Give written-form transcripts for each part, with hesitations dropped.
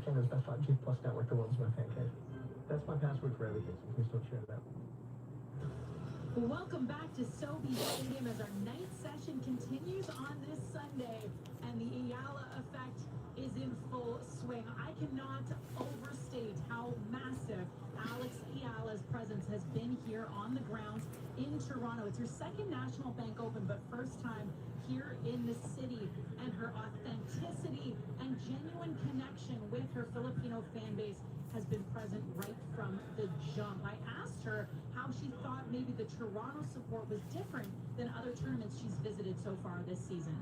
Canada's Best Buy G Plus Network, the world's my pancake. That's my password for everything, so please don't share that. Welcome back to SoBe Stadium as our night session continues on this Sunday, and the Eala effect is in full swing. I cannot overstate how massive Alex Eala's presence has been here on the ground in Toronto. It's her second National Bank Open, but first time here in the city, and her authenticity and genuine connection with her Filipino fan base has been present right from the jump. I asked her how she thought maybe the Toronto support was different than other tournaments she's visited so far this season.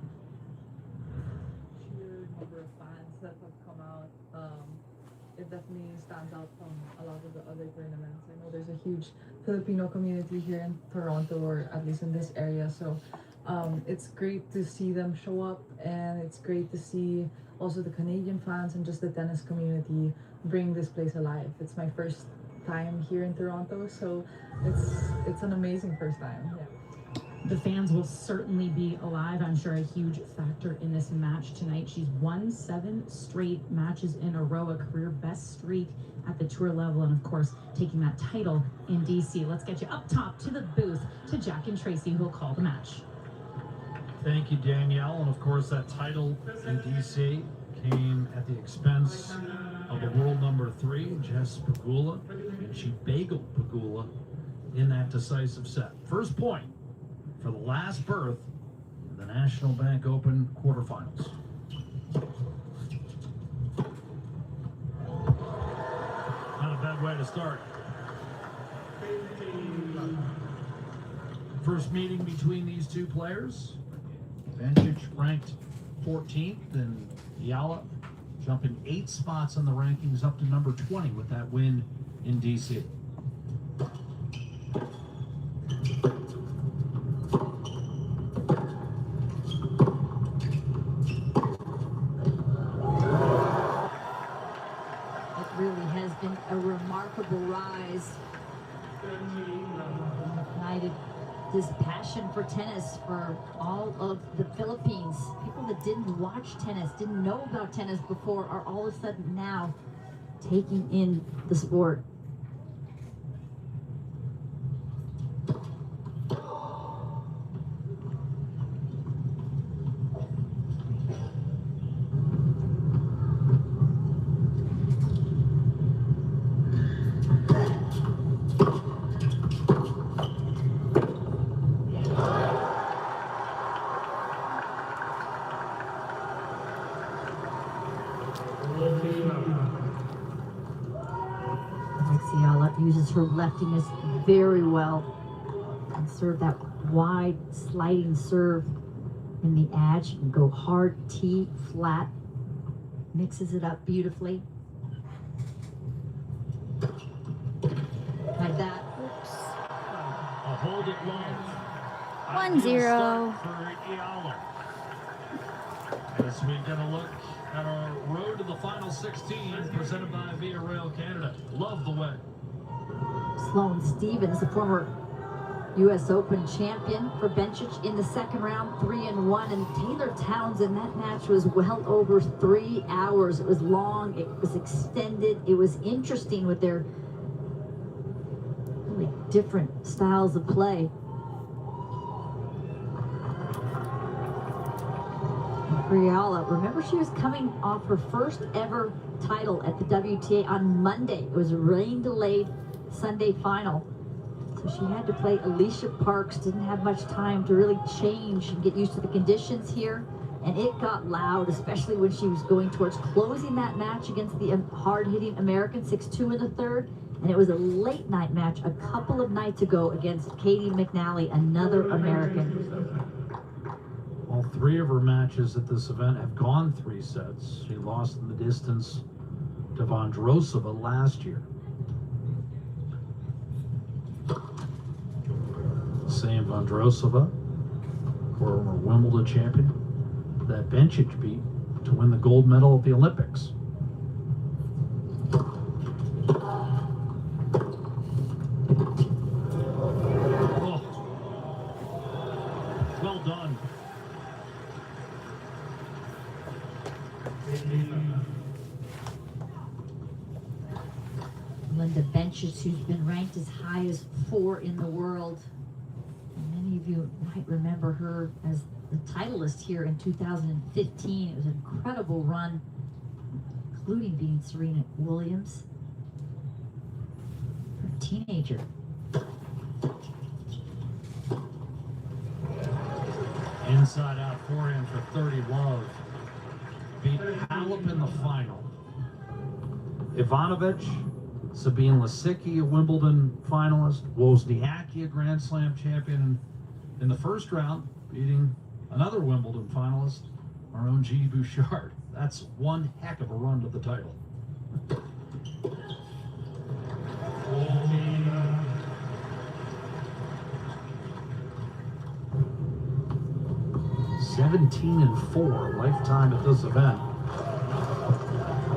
Sheer number of fans that have come out. It definitely stands out from a lot of the other tournaments. I know there's a huge Filipino community here in Toronto, or at least in this area, so it's great to see them show up, and it's great to see also the Canadian fans and just the tennis community bring this place alive. It's my first time here in Toronto, so it's an amazing first time. Yeah. The fans will certainly be alive. I'm sure a huge factor in this match tonight. She's won 7 straight matches in a row, a career best streak at the tour level, and of course taking that title in DC. Let's get you up top to the booth to Jack and Tracy, who will call the match. Thank you, Danielle. And of course, that title in DC came at the expense of the world number 3, Jess Pegula, and she bageled Pegula in that decisive set. First point for the last berth in the National Bank Open quarterfinals. Not a bad way to start. First meeting between these two players. Bencic ranked 14th, and Eala jumping 8 spots in the rankings up to number 20 with that win in DC. It really has been a remarkable rise. Ignited this passion for tennis for all of the Philippines. People that didn't watch tennis, didn't know about tennis before, are all of a sudden now taking in the sport. Eala uses her leftiness very well and serve that wide sliding serve in the ad. She can go hard, tee, flat, mixes it up beautifully. Like that. Oops. A hold it long. 1-0. For Eala. As we get a look at our road to the final 16, presented by Via Rail Canada. Love the way. Sloane Stevens, the former U.S. Open champion for Bencic in the second round, 3-1. And Taylor Townsend, that match was well over 3 hours. It was long, it was extended, it was interesting with their really different styles of play. Eala, remember, she was coming off her first ever title at the WTA on Monday. It was a rain-delayed Sunday final. So she had to play Alicia Parks, didn't have much time to really change and get used to the conditions here. And it got loud, especially when she was going towards closing that match against the hard-hitting American 6-2 in the third. And it was a late-night match a couple of nights ago against Katie McNally, another American. All 3 of her matches at this event have gone 3 sets. She lost in the distance to Vondrousova last year. Same Vondrousova, former Wimbledon champion, that Bencic beat to win the gold medal at the Olympics. Oh. Well done. Linda Bencic, who's been ranked as high as 4 in the world. And many of you might remember her as the titleist here in 2015. It was an incredible run, including beating Serena Williams. Her teenager. Inside out forehand for 30 Love. Beat Halep in the final. Ivanovic, Sabine Lisicki, a Wimbledon finalist. Wozniacki, a Grand Slam champion in the first round, beating another Wimbledon finalist, our own G. Bouchard. That's one heck of a run to the title. 17-4 lifetime at this event.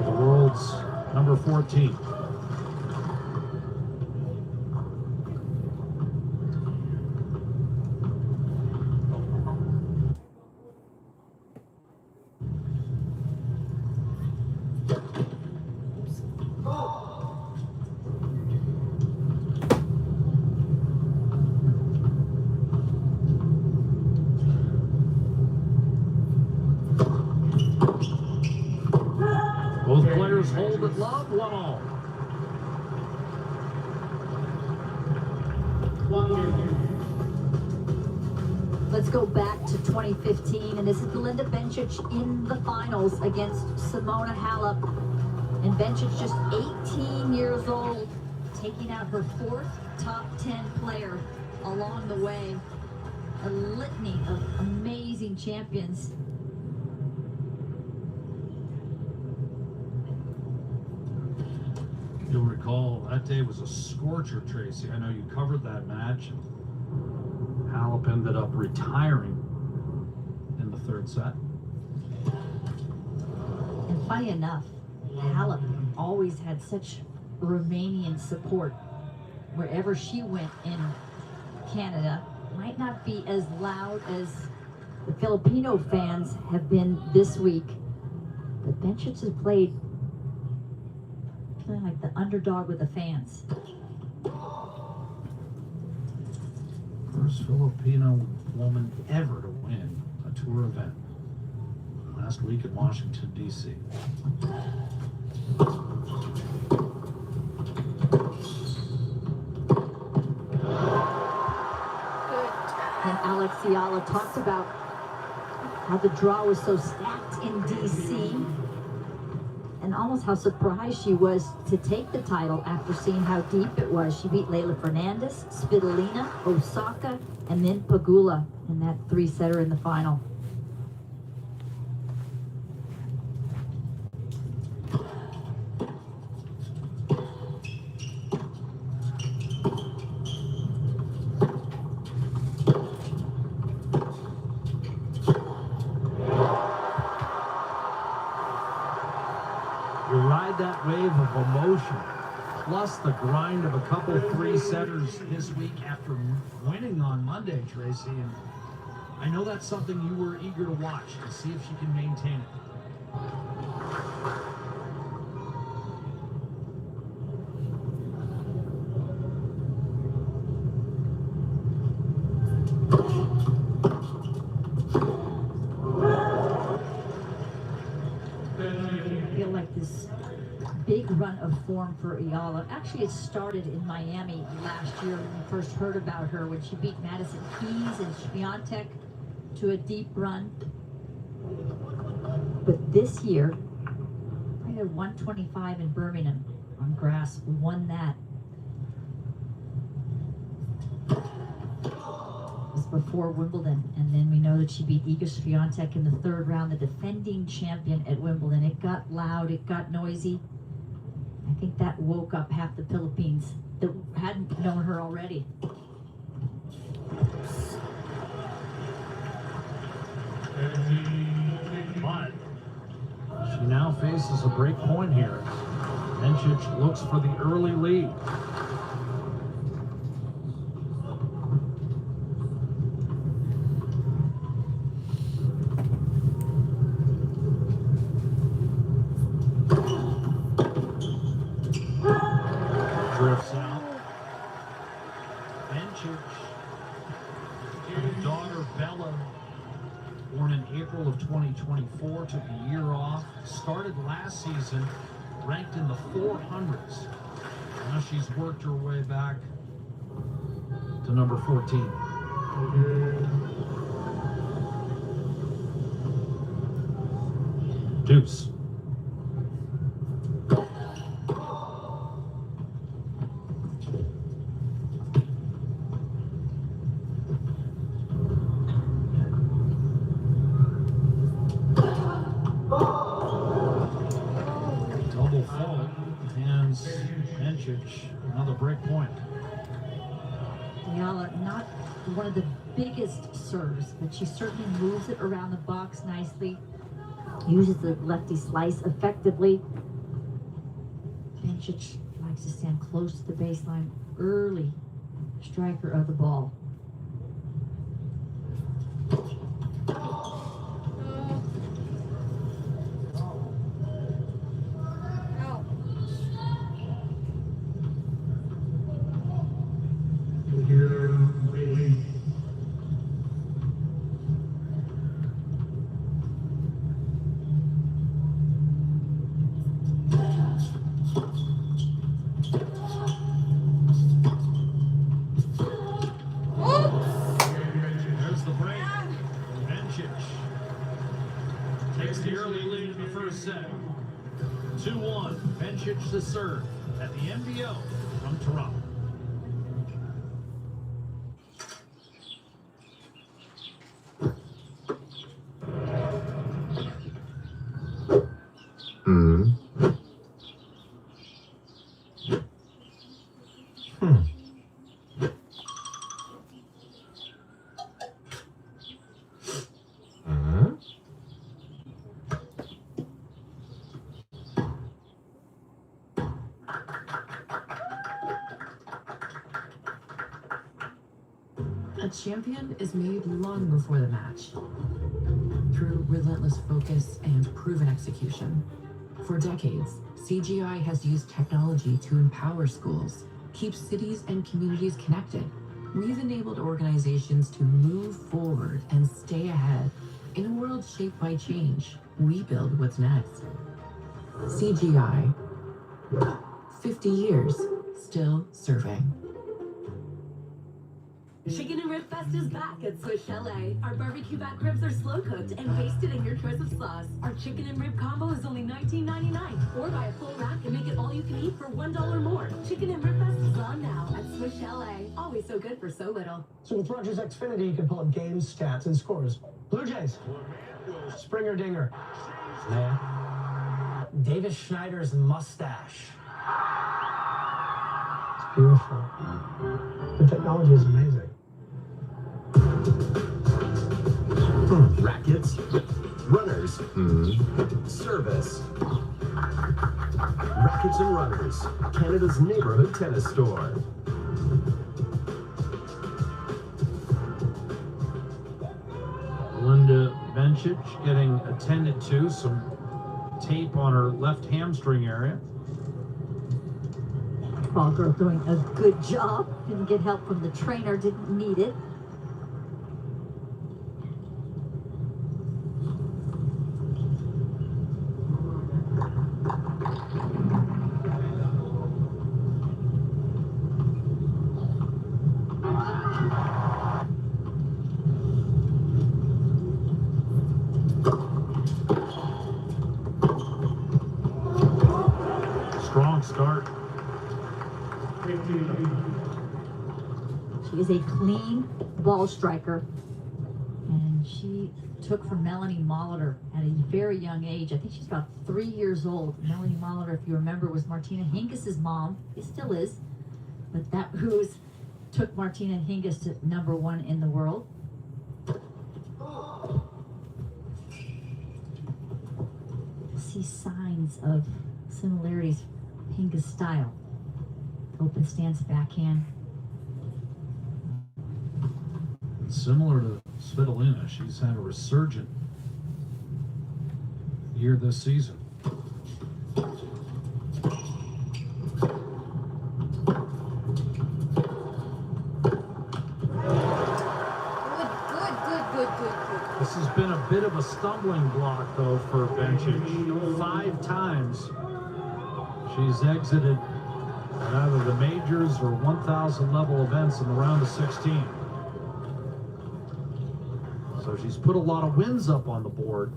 The world's number 14. Both players hold at love, 1-all. Let's go back to 2015, and this is Belinda Bencic in the finals against Simona Halep. And Bencic, just 18 years old, taking out her 4th top 10 player along the way. A litany of amazing champions. You'll recall that day was a scorcher, Tracy. I know you covered that match. Halep ended up retiring in the 3rd set. And funny enough, Halep always had such Romanian support wherever she went in Canada. Might not be as loud as the Filipino fans have been this week, but Bencic has played feeling like the underdog with the fans. First Filipino woman ever to win a tour event. Last week in Washington, D.C. And Alex Eala talked about how the draw was so stacked in D.C. and almost how surprised she was to take the title after seeing how deep it was. She beat Leylah Fernandez, Svitolina, Osaka, and then Pegula in that 3-setter in the final. You ride that wave of emotion, plus the grind of a couple 3-setters this week after winning on Monday, Tracy. And I know that's something you were eager to watch to see if she can maintain it. I feel like this big run of form for Eala. Actually, it started in Miami last year when we first heard about her, when she beat Madison Keys and Swiatek to a deep run. But this year, I had 125 in Birmingham on grass, won that. It was before Wimbledon, and then we know that she beat Iga Swiatek in the 3rd round, the defending champion at Wimbledon. It got loud, it got noisy. I think that woke up half the Philippines that hadn't known her already. But she now faces a break point here. Bencic looks for the early lead. 2024, took a year off, started last season ranked in the 400s. Now she's worked her way back to number 14. Deuce. Double fault, hands Bencic, another break point. Eala, not one of the biggest serves, but she certainly moves it around the box nicely. Uses the lefty slice effectively. Bencic likes to stand close to the baseline, early striker of the ball. There's the break. Bencic takes the early lead in the first set. 2-1. Bencic to serve at the MBO from Toronto. A champion is made long before the match, through relentless focus and proven execution. For decades, CGI has used technology to empower schools, keep cities and communities connected. We've enabled organizations to move forward and stay ahead. In a world shaped by change, we build what's next. CGI. 50 years, still serving. Chicken and Rib Fest is back at Swiss Chalet. Our barbecue back ribs are slow cooked and basted in your choice of sauce. Our chicken and rib combo is only $19.99. Or buy a full rack and make it all you can eat for $1 more. Chicken and Rib Fest is on now at Swiss Chalet. Always so good for so little. So with Rogers Xfinity, you can pull up games, stats, and scores. Blue Jays. Springer Dinger. Yeah. Davis Schneider's mustache. It's beautiful. The technology is amazing. Rackets, runners, service. Rackets and Runners, Canada's neighborhood tennis store. Linda Bencic getting attended to, some tape on her left hamstring area. Ball girl doing a good job. Didn't get help from the trainer, didn't need it. Strong start. She is a clean ball striker, and she took from Melanie Molitor at a very young age. I think she's about 3 years old. Melanie Molitor, if you remember, was Martina Hingis' mom. It still is, but that took Martina Hingis to #1 in the world. See signs of similarities. Hingis style. Open stance backhand. Similar to Svitolina, she's had a resurgent year this season. Good. This has been a bit of a stumbling block, though, for Bencic. 5 times she's exited at either the majors or 1,000 level events in the round of 16. So she's put a lot of wins up on the board.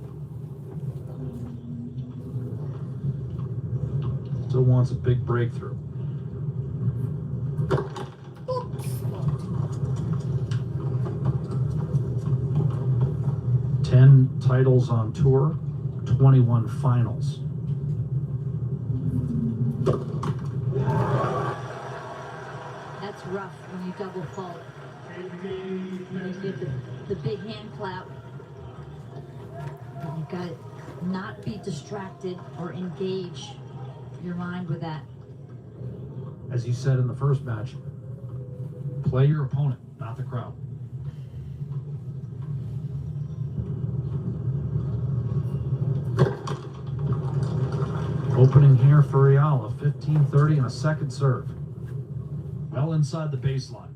Still wants a big breakthrough. Oops. 10 titles on tour, 21 finals. That's rough when you double fault. You get the big hand clap. You've got to not be distracted or engage your mind with that. As you said in the first match, play your opponent, not the crowd. Opening here for Eala, 15:30 and a second serve. Well inside the baseline.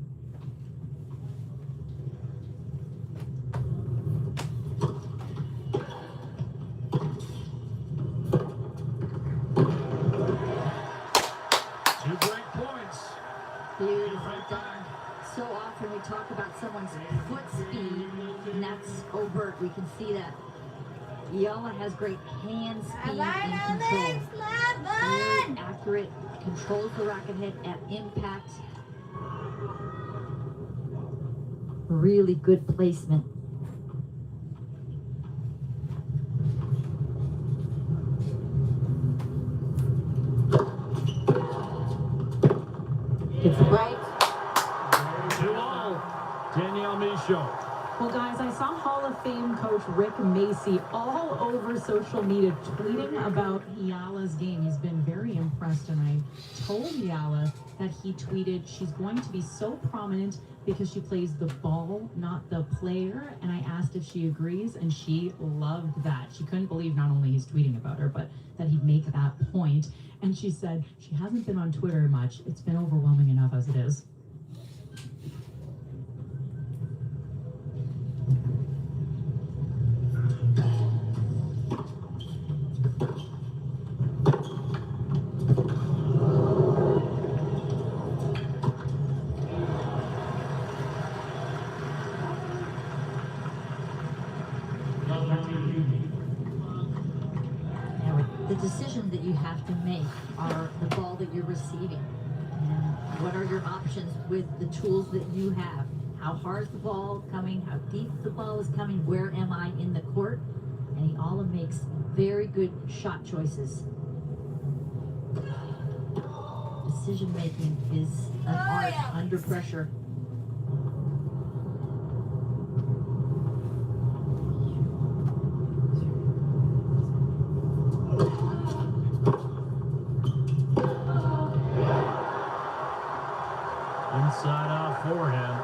Beautifully done. So often we talk about someone's foot speed, and that's overt. We can see that. Eala has great hand speed and control. Very accurate, controls the racket head at impact. Really good placement. It's right. 2-all. Danielle Michaud. Well, guys, I saw Hall of Fame coach Rick Macy all over social media tweeting about Eala's game. He's been very impressed, and I told Eala that he tweeted she's going to be so prominent because she plays the ball, not the player. And I asked if she agrees, and she loved that. She couldn't believe not only he's tweeting about her, but that he'd make that point. And she said she hasn't been on Twitter much. It's been overwhelming enough as it is. The decision that you have to make are the ball that you're receiving. And what are your options with the tools that you have? How hard is the ball coming? How deep the ball is coming? Where am I in the court? And Eala makes very good shot choices. Decision making is an art under pressure. Inside out forehand.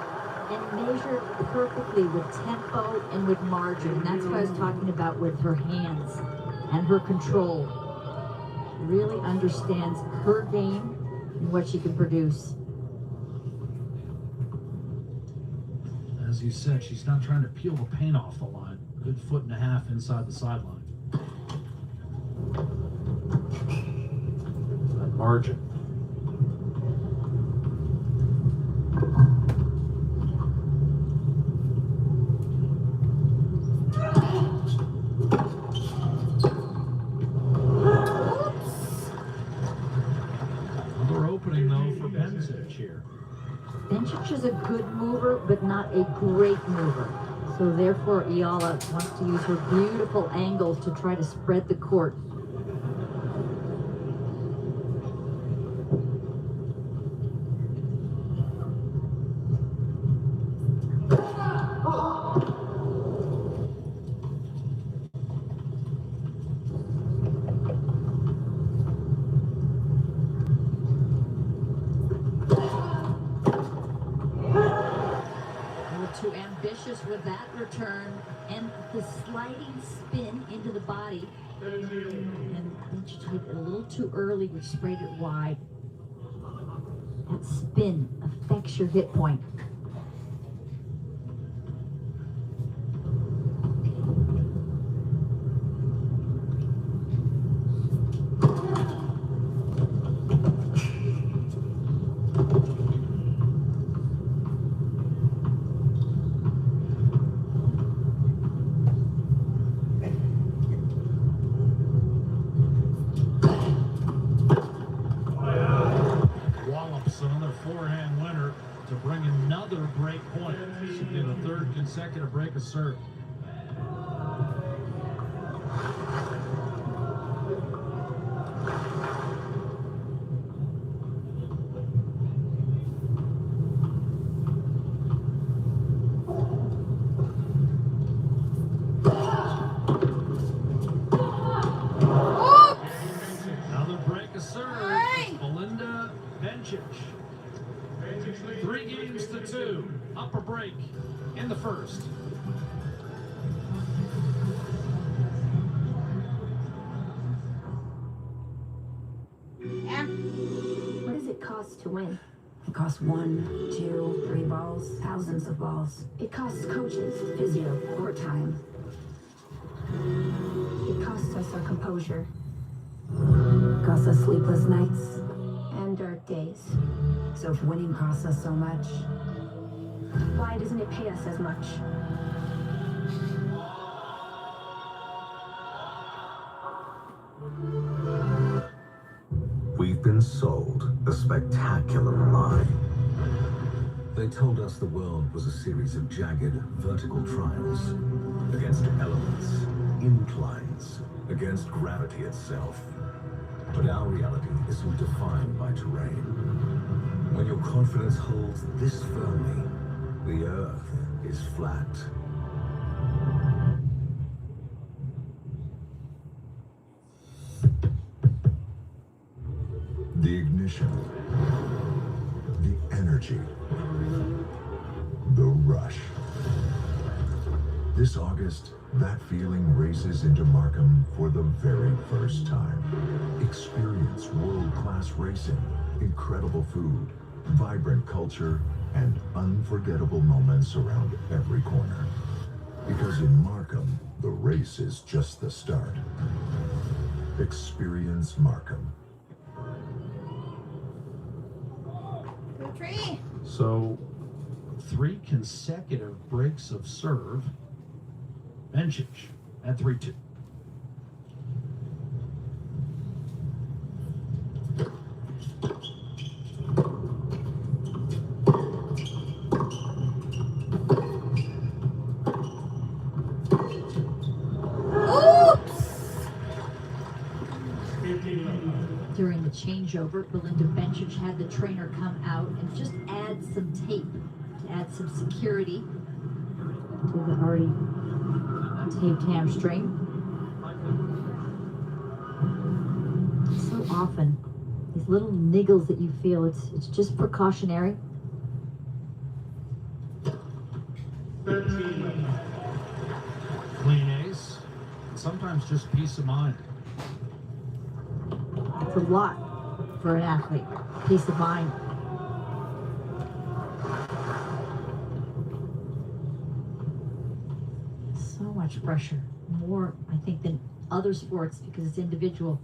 And measured perfectly with tempo and with margin. And that's what I was talking about with her hands and her control. Really understands her game and what she can produce. As you said, she's not trying to peel the paint off the line. Good 1.5 feet inside the sideline. That margin. Another opening, though, for Bencic here. Bencic is a good mover, but not a great mover. So therefore, Eala wants to use her beautiful angles to try to spread the court. Too ambitious with that return and the sliding spin into the body. And then she took it a little too early, which sprayed it wide. That spin affects your hit point. forehand winner to bring another break point. This will be the third consecutive break of serve. Another break of serve. Bencic. 3-2. Up a break in the first. What does it cost to win? It costs 1, 2, 3 balls, thousands of balls. It costs coaches, physio, overtime. It costs us our composure. It costs us sleepless nights and dark days. So if winning costs us so much, why doesn't it pay us as much? We've been sold a spectacular lie. They told us the world was a series of jagged, vertical trials against elements, inclines, against gravity itself. But our reality isn't defined by terrain. When your confidence holds this firmly, the Earth is flat. The ignition, the energy, the rush. This August, that feeling races into Markham for the very first time. Experience world-class racing, incredible food, vibrant culture, and unforgettable moments around every corner. Because in Markham, the race is just the start. Experience Markham. So 3 consecutive breaks of serve. Bencic at 3-2. During the changeover, Belinda Bencic had the trainer come out and just add some tape to add some security to the already taped hamstring. So often, these little niggles that you feel, it's just precautionary. Clean ace. And sometimes just peace of mind. It's a lot for an athlete. Peace of mind. So much pressure. More, I think, than other sports because it's individual.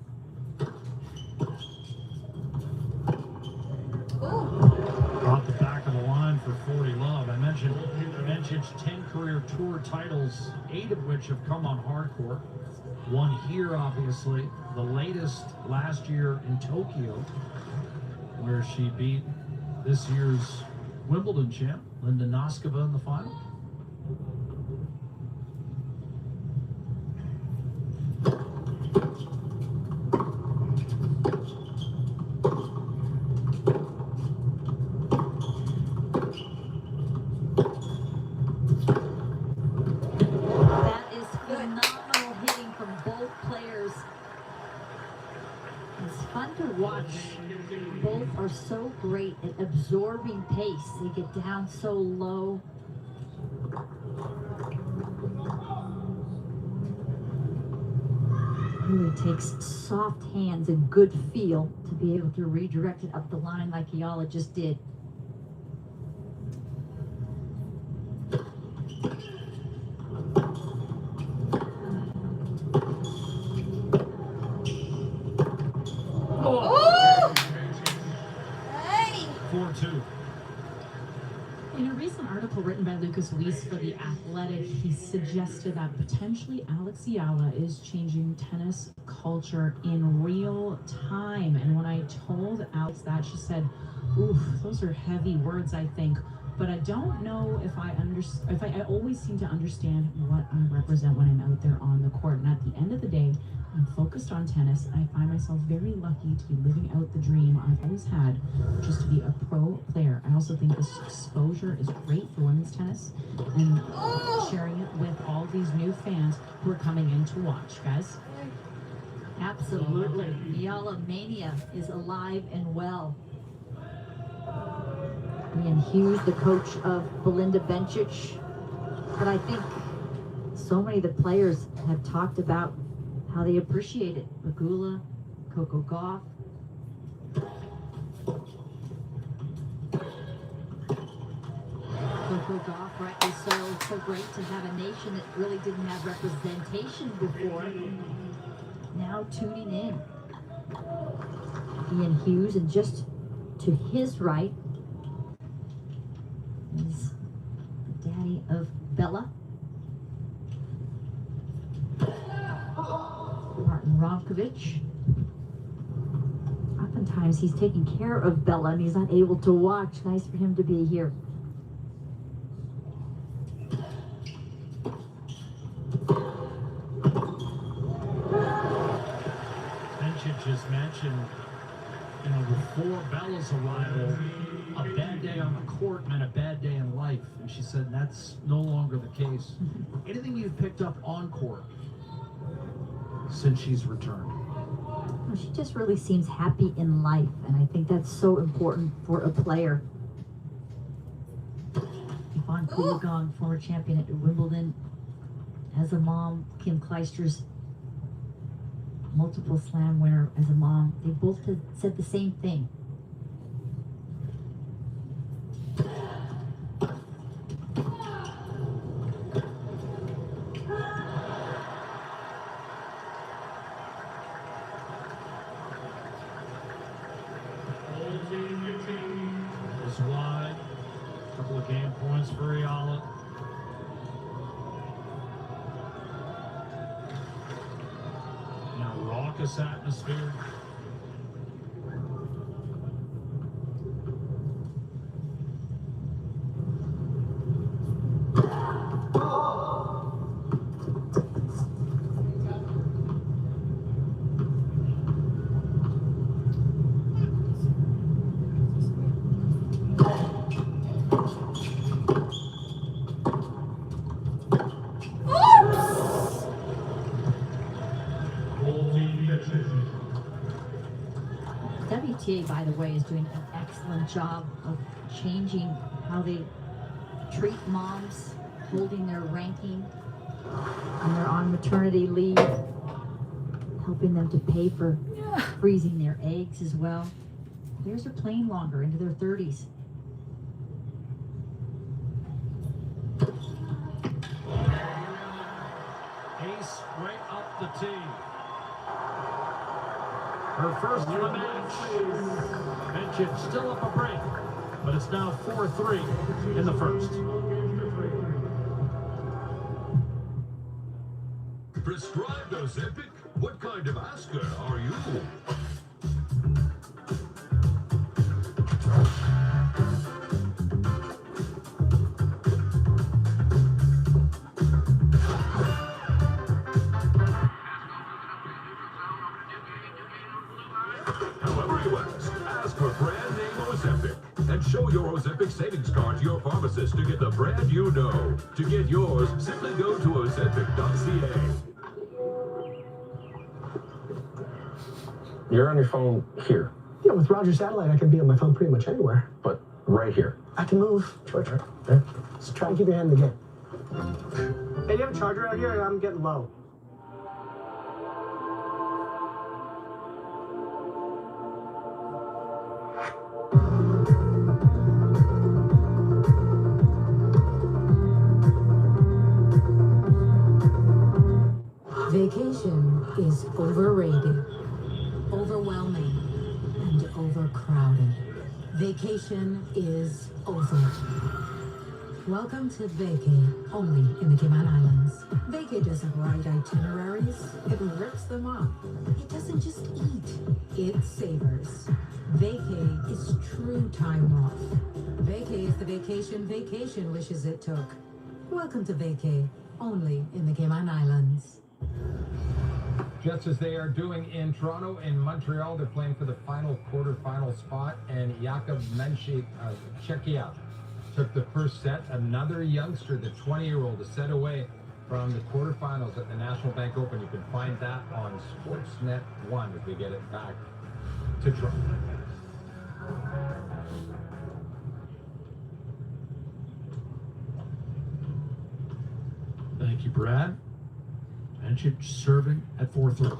Off the back of the line for 40 love. I mentioned Bencic's 10 career tour titles, 8 of which have come on hardcourt. One here, obviously. The latest last year in Tokyo, where she beat this year's Wimbledon champ, Linda Noskova, in the final. That is phenomenal hitting from both players. It's fun to watch. Both are so great at absorbing pace. They get down so low. Really takes soft hands and good feel to be able to redirect it up the line like Eala just did. Oh! Hey! 4-2. In a recent article written by Lucas Weiss for The Athletic, he suggested that potentially Alex Eala is changing tennis culture in real time. And when I told Alex that, she said, Oof, those are heavy words, I think. But I don't know if I always seem to understand what I represent when I'm out there on the court. And at the end of the day, I'm focused on tennis. I find myself very lucky to be living out the dream I've always had, just to be a pro player. I also think this exposure is great for women's tennis and sharing it with all these new fans who are coming in to watch, guys. Absolutely. Eala Mania is alive and well. Ian Hughes, the coach of Belinda Bencic. But I think so many of the players have talked about how they appreciate it. Pegula, Coco Gauff. Coco Gauff, rightly so. So great to have a nation that really didn't have representation before. Now tuning in. Ian Hughes, and just to his right is the daddy of Bella, Martin Ronkovich. Oftentimes he's taking care of Bella and he's not able to watch. Nice for him to be here. Bencic just mentioned, before Bella's arrival, a bad day on the court meant a bad day in life. And she said that's no longer the case. Anything you've picked up on court since she's returned? Well, she just really seems happy in life, and I think that's so important for a player. Yvonne Goolagong, former champion at Wimbledon. As a mom, Kim Kleister's multiple slam winner as a mom. They both had said the same thing. Is wide. A couple of game points for Eala. Now raucous atmosphere. WTA, by the way, is doing an excellent job of changing how they treat moms, holding their ranking when they're on maternity leave, helping them to pay for freezing their eggs as well. Players are playing longer, into their 30s. Ace right up the tee. Her first of the match. Bencic still up a break, but it's now 4-3 in the first. Prescribed Ozempic? What kind of asker are you? However you ask for brand name Ozempic. And show your Ozempic savings card to your pharmacist to get the brand you know. To get yours, simply go to ozempic.ca. You're on your phone here. Yeah, with Roger Satellite, I can be on my phone pretty much anywhere. But right here. I can move. Right there. Just try to keep your hand in the game. Hey, do you have a charger out here? I'm getting low. Vacation is overrated, overwhelming, and overcrowded. Vacation is over. Welcome to Vacay, only in the Cayman Islands. Vacay doesn't write itineraries, it rips them up. It doesn't just eat, it savors. Vacay is true time off. Vacay is the vacation wishes it took. Welcome to Vacay, only in the Cayman Islands. Just as they are doing in Toronto and Montreal, they're playing for the final quarterfinal spot, and Bencic Czechia took the first set. Another youngster, the 20-year-old, is set away from the quarterfinals at the National Bank Open. You can find that on Sportsnet 1 if we get it back to Toronto. Thank you, Brad. Bencic serving at 4-3.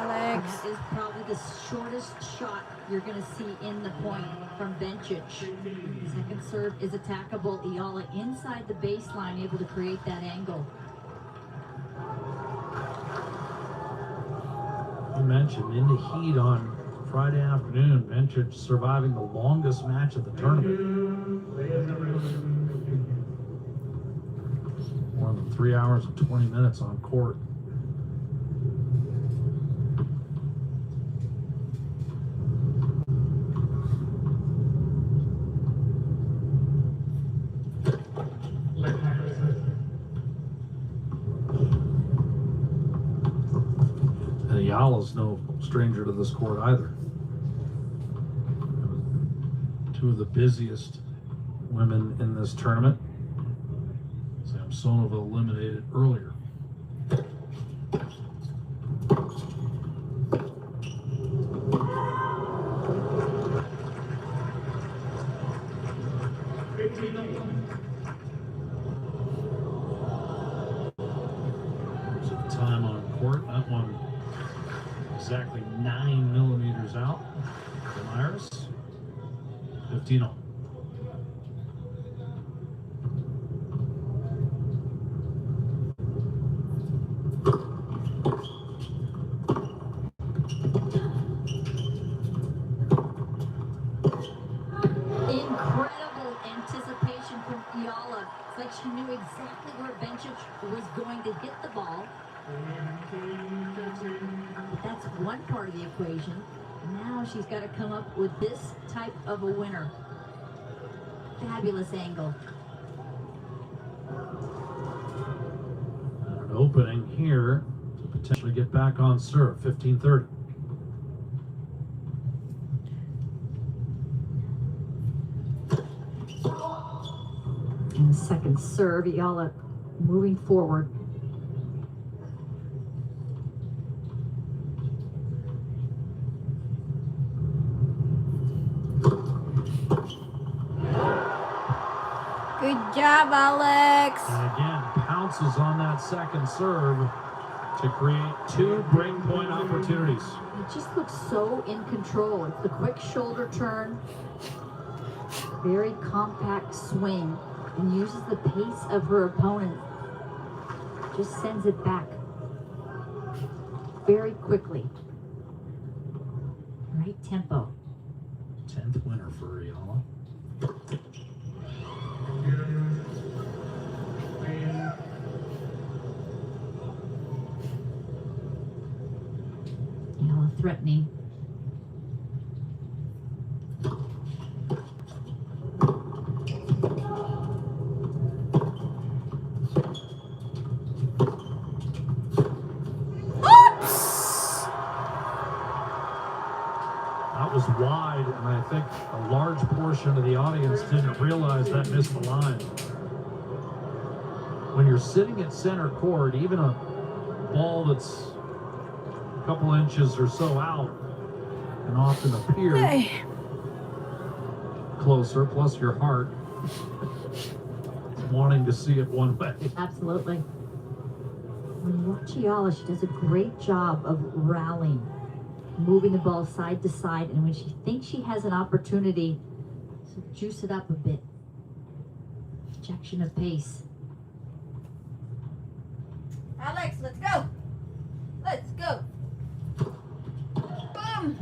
That is probably the shortest shot you're going to see in the point from Bencic. Second serve is attackable. Eala inside the baseline, able to create that angle. You mentioned in the heat on Friday afternoon, Bencic surviving the longest match of the tournament. More than 3 hours and 20 minutes on court. Eala's no stranger to this court either. Two of the busiest women in this tournament. Samsonova eliminated earlier. There's the time on court. That one exactly 9 millimeters out from Iris. 15-0. Incredible anticipation from Eala. It's like she knew exactly where Bencic was going to hit the ball. But that's one part of the equation. Now she's got to come up with this type of a winner. Fabulous angle. An opening here to potentially get back on serve. 15-30. And the second serve, Eala moving forward. Good job, Alex. And again, pounces on that second serve to create 2 break point opportunities. It just looks so in control. It's the quick shoulder turn, very compact swing, and uses the pace of her opponent. Just sends it back very quickly. Right tempo. 10th winner for Eala. Eala threatening. That was wide, and I think a large portion of the audience didn't realize that missed the line. When you're sitting at center court, even a ball that's a couple inches or so out can often appear closer, plus your heart wanting to see it one way. Absolutely. When you watch Eala, she does a great job of rallying, moving the ball side to side, and when she thinks she has an opportunity, so juice it up a bit. Injection of pace. Alex, let's go. Let's go. Boom.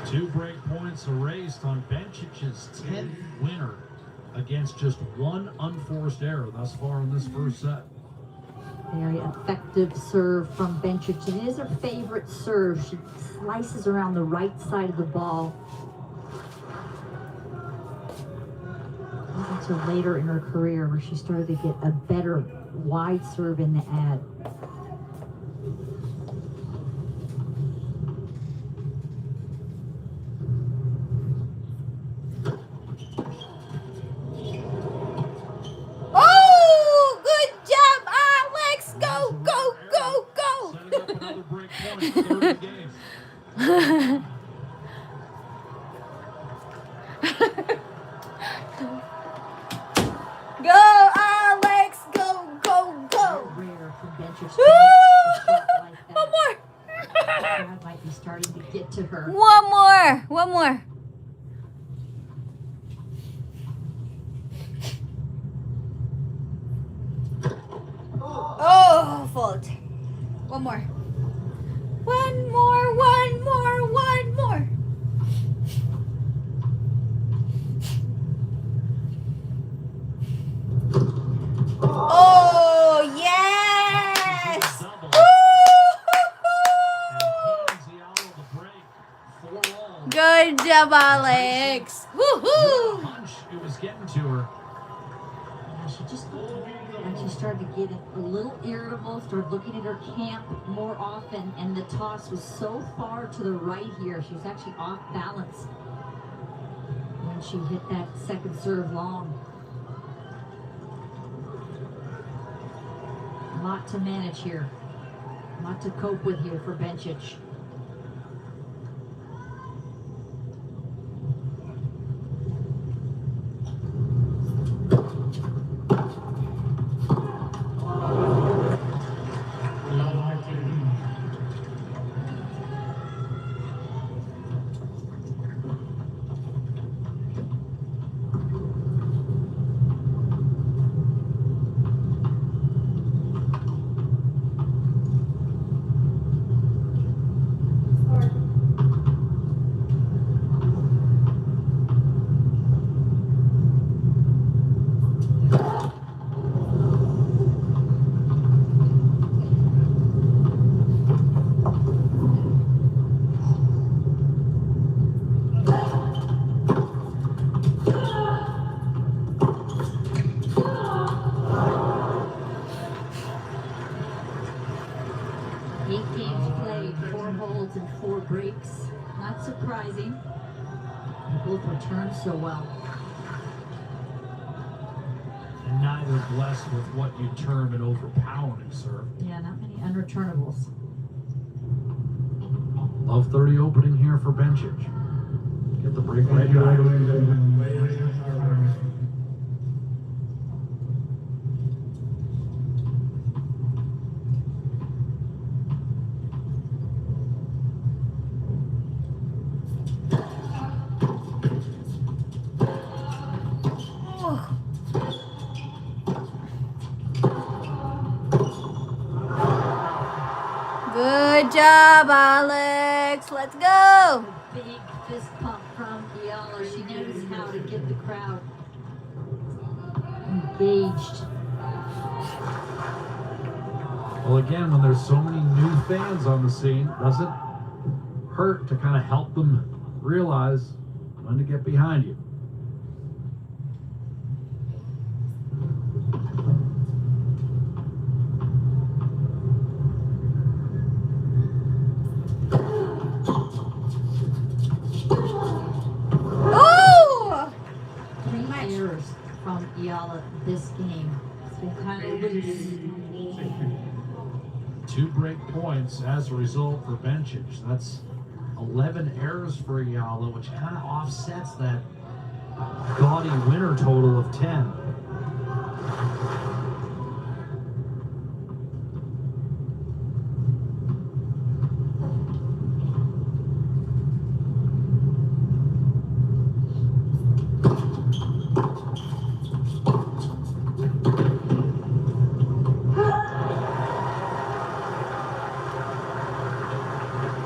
2 break points erased on Bencic's 10th winner against just 1 unforced error thus far in this first set. Very effective serve from Bencic. It is her favorite serve. She slices around the right side of the ball. Until later in her career where she started to get a better wide serve in the ad. Oh, good job, Alex. Go, go, go, go. Setting up another break point, third of the game. Go, Alex. Go, go, go. Rare for Bencic. One more. Crowd might be starting to get to her. One more. One more. Oh, fault. One more. One more, one more, one more. Oh, yes! Good job, Alex. Woohoo! It was getting to her. She just actually started to get a little irritable, started looking at her camp more often, and the toss was so far to the right here. She was actually off balance when she hit that second serve long. A lot to manage here. A lot to cope with here for Bencic. Not surprising. They both returned so well. And neither blessed with what you term an overpowering serve. Yeah, not many unreturnables. Love 30 opening here for Bencic. Get the break right back. Good job, Alex. Let's go. Big fist pump from Eala. She knows how to get the crowd engaged. Well, again, when there's so many new fans on the scene, does it hurt to kind of help them realize when to get behind you? From Eala this game. It's been kind of loose. 2 break points as a result for Bencic. That's 11 errors for Eala, which kind of offsets that gaudy winner total of 10.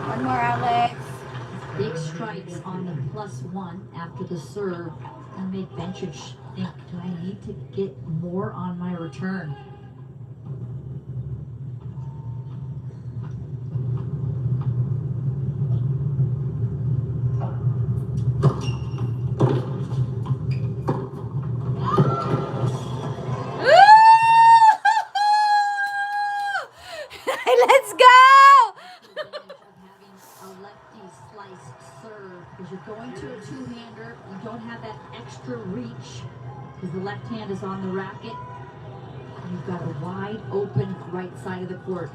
One more, Alex. big strikes on the +1 after the serve and make Bencic think, do I need to get more on my return? Let's go! Because you're going to a two-hander, you don't have that extra reach because the left hand is on the racket. You've got a wide open right side of the court.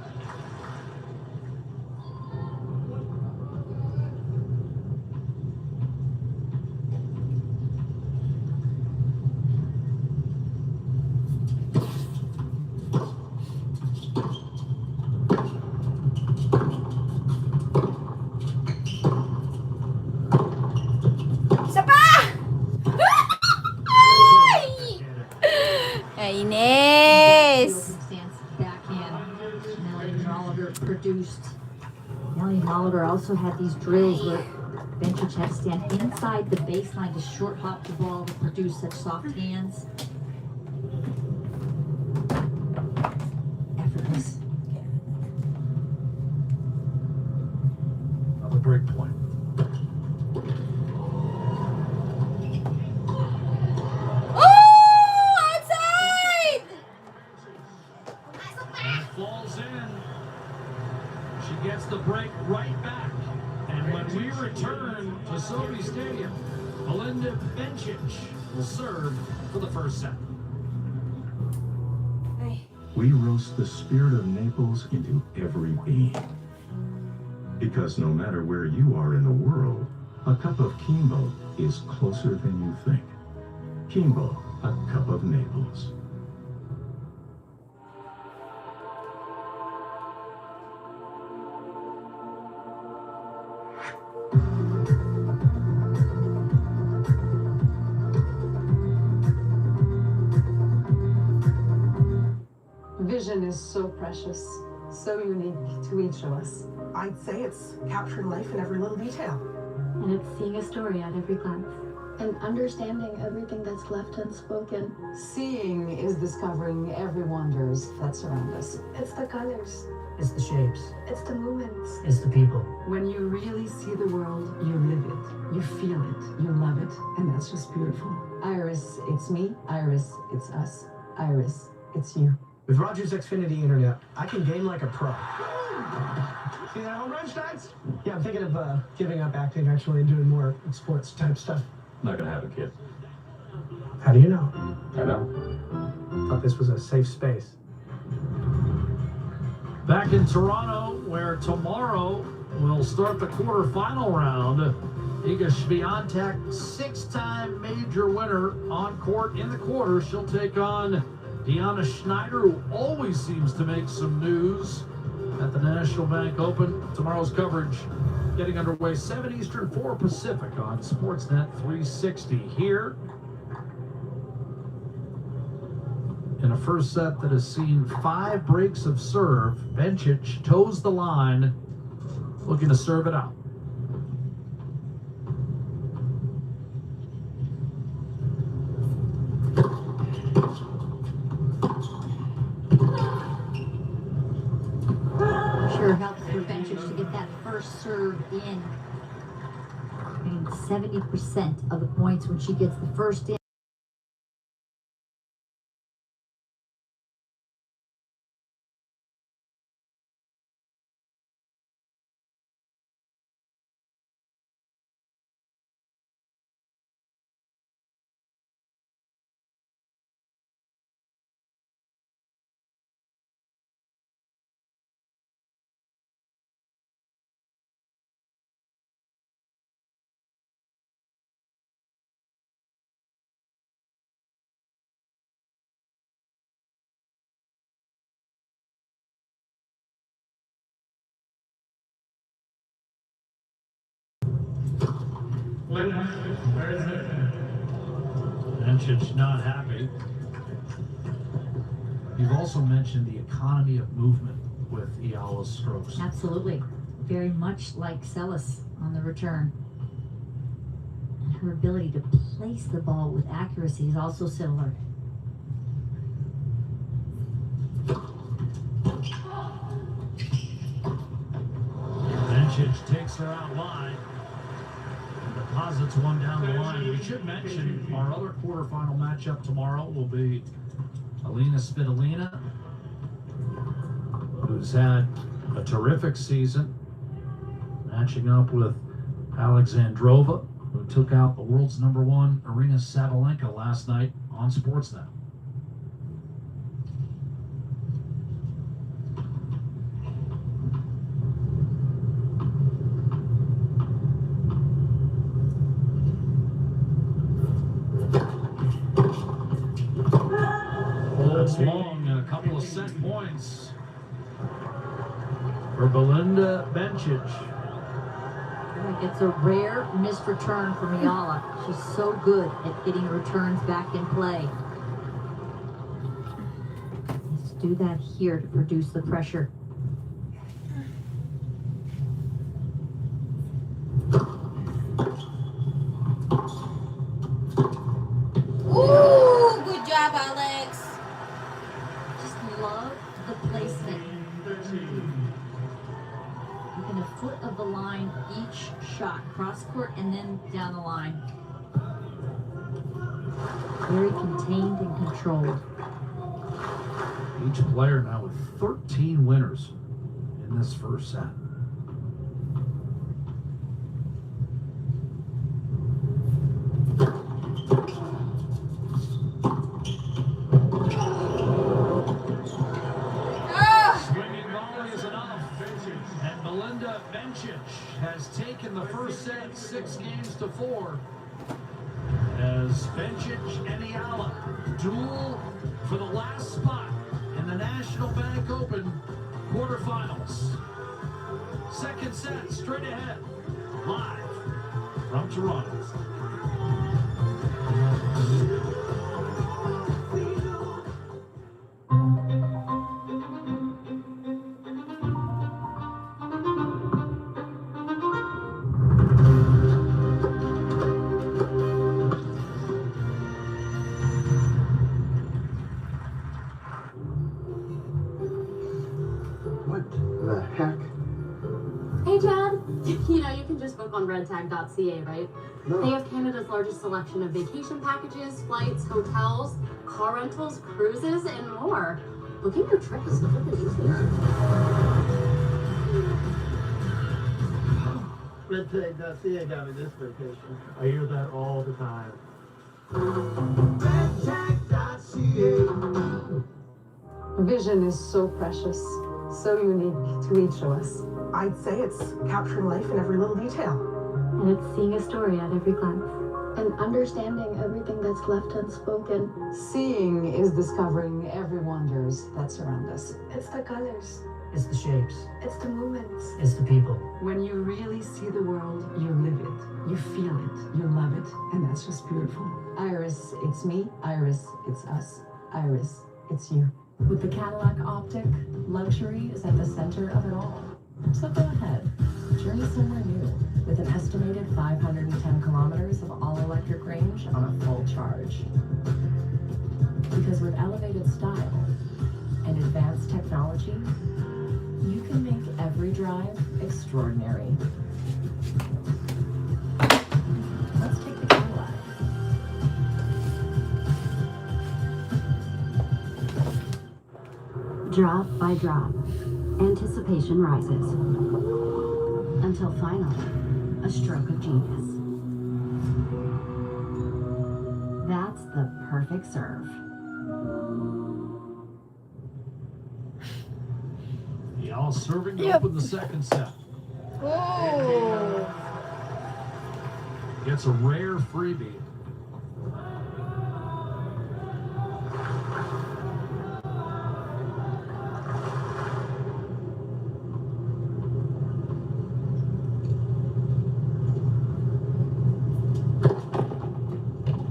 Ines! Backhand. Melanie Oliver produced. Melanie Oliver also had these drills where Bencic had to stand inside the baseline to short hop the ball to produce such soft hands. Effortless. Another break point. Falls in. She gets the break right back. And when we return to Sophie Stadium, Belinda Bencic will serve for the first set. We roast the spirit of Naples into every being. Because no matter where you are in the world, a cup of Kimbo is closer than you think. Kimbo, a cup of Naples. Vision is so precious, so unique to each of us. I'd say it's capturing life in every little detail. And it's seeing a story at every glance. And understanding everything that's left unspoken. Seeing is discovering every wonders that surround us. It's the colors. It's the shapes. It's the movements. It's the people. When you really see the world, you live it, you feel it, you love it, and that's just beautiful. Iris, it's me. Iris, it's us. Iris, it's you. With Rogers Xfinity Internet, I can game like a pro. See that home run stats? Yeah, I'm thinking of giving up acting actually and doing more sports type stuff. Not gonna have a kid. How do you know? I know. Thought this was a safe space. Back in Toronto, where tomorrow we'll start the quarterfinal round. Iga Swiatek, six-time major winner, on court in the quarter. She'll take on Deanna Schneider, who always seems to make some news at the National Bank Open. Tomorrow's coverage getting underway 7 Eastern, 4 Pacific on Sportsnet 360 here. In a first set that has seen 5 breaks of serve, Bencic toes the line, looking to serve it out. Sure helps for Bencic to get that first serve in. Getting 70% of the points when she gets the first in. Bencic not happy. You've also mentioned the economy of movement with Eala's strokes. Absolutely. Very much like Celis. on the return. And her ability to place the ball with accuracy is also similar. Bencic takes her out wide and deposits one down the line. We should mention our other quarterfinal matchup tomorrow will be Alina Svitolina, who's had a terrific season, matching up with Alexandrova, who took out the world's #1 Arina Sabalenka last night on Sportsnet. That's long and a couple of set points for Belinda Bencic. It's a rare missed return from Eala. She's so good at getting returns back in play. Let's do that here to produce the pressure. Ooh, good job, Alex. Just love the placement. Within a foot of the line each shot, cross court and then down the line. Very contained and controlled. Each player now with 13 winners in this first set. Swinging volley is enough. And Belinda Bencic has taken the first set 6-4. As Bencic and Eala duel for the last spot in the National Bank Open quarterfinals. Second set straight ahead, live from Toronto. What the heck? Hey, Chad. You know, you can just book on redtag.ca, right? No. They have Canada's largest selection of vacation packages, flights, hotels, car rentals, cruises, and more. Booking your trip is never been easier. Redtag.ca got me this vacation. I hear that all the time. Vision is so precious, so unique to each of us. I'd say it's capturing life in every little detail. And it's seeing a story at every glance. And understanding everything that's left unspoken. Seeing is discovering every wonders that surround us. It's the colors. It's the shapes. It's the movements. It's the people. When you really see the world, you live it, you feel it, you love it, and that's just beautiful. Iris, it's me. Iris, it's us. Iris, it's you. With the Cadillac Optic, luxury is at the center of it all. So go ahead, journey somewhere new with an estimated 510 kilometers of all-electric range on a full charge. Because with elevated style and advanced technology, you can make every drive extraordinary. Let's take the Cadillac. Drop by drop, anticipation rises. Until finally, a stroke of genius. That's the perfect serve. Eala serving to open the second set. Oh. Gets a rare freebie.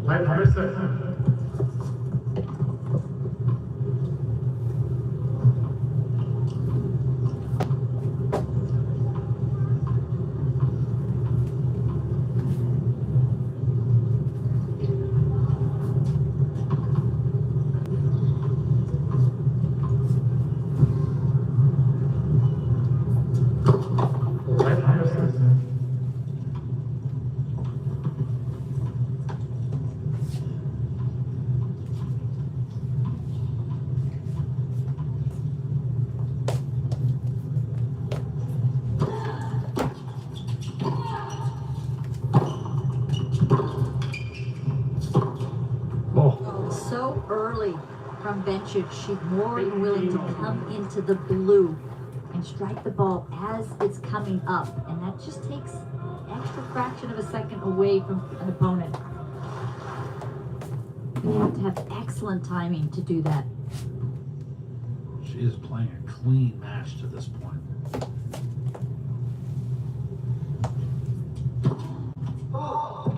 I missed it. early from Bencic. She's more than willing to come into the blue and strike the ball as it's coming up. And that just takes an extra fraction of a second away from an opponent. You have to have excellent timing to do that. She is playing a clean match to this point. Oh.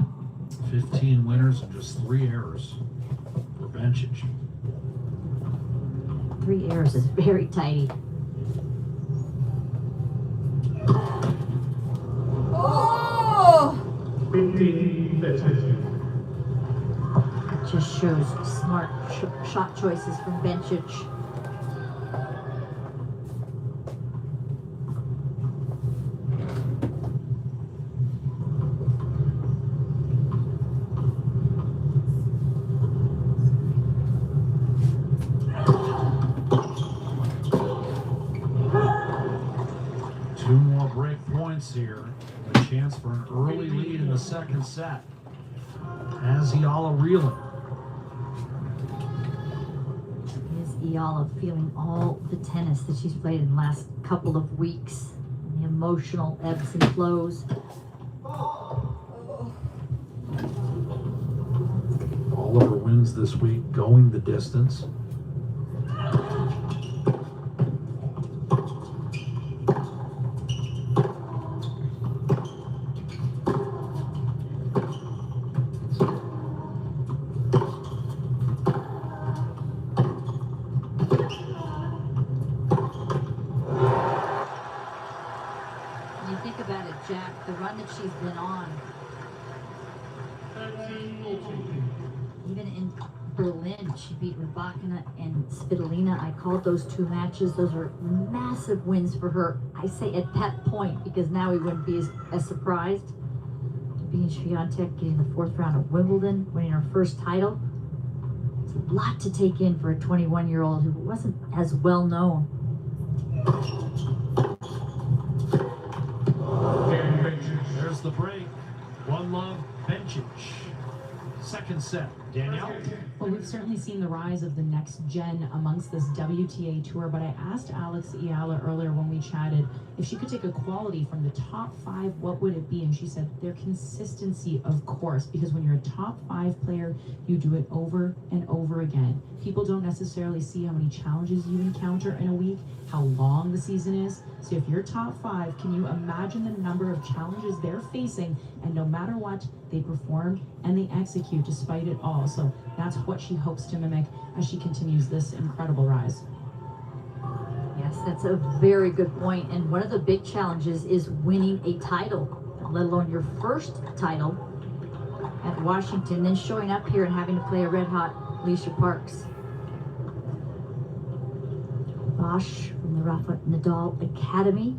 15 winners and just 3 errors for Bencic. 3 errors is very tidy. Oh! Just shows smart shot choices from Bencic. Two more break points here. A chance for an early lead in the second set. Has Eala reeling. Is Eala feeling all the tennis that she's played in the last couple of weeks? The emotional ebbs and flows. All of her wins this week going the distance. Jack, the run that she's been on, even in Berlin, she beat Rybakina and Svitolina. I called those 2 matches. Those are massive wins for her. I say at that point, because now we wouldn't be as surprised. Being Swiatek, getting the 4th round of Wimbledon, winning her first title. It's a lot to take in for a 21-year-old who wasn't as well known. There's the break. 1-love, Bencic. Second set, Danielle. Well, we've certainly seen the rise of the next gen amongst this WTA tour, but I asked Alex Eala earlier when we chatted if she could take a quality from the top 5, what would it be? And she said their consistency, of course, because when you're a top 5 player, you do it over and over again. People don't necessarily see how many challenges you encounter in a week, how long the season is. So if you're top 5, can you imagine the number of challenges they're facing? And no matter what, they perform and they execute despite it all. So that's what she hopes to mimic as she continues this incredible rise. Yes, that's a very good point. And one of the big challenges is winning a title, let alone your first title at Washington, then showing up here and having to play a red-hot Alicia Parks. Bosch from the Rafa Nadal Academy.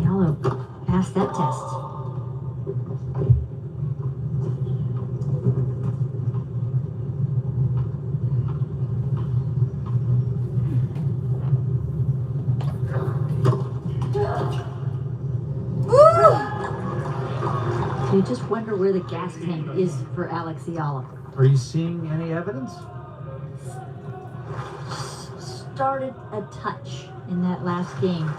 Eala passed that test. So you just wonder where the gas tank is for Alex Eala. Are you seeing any evidence? Started a touch in that last game.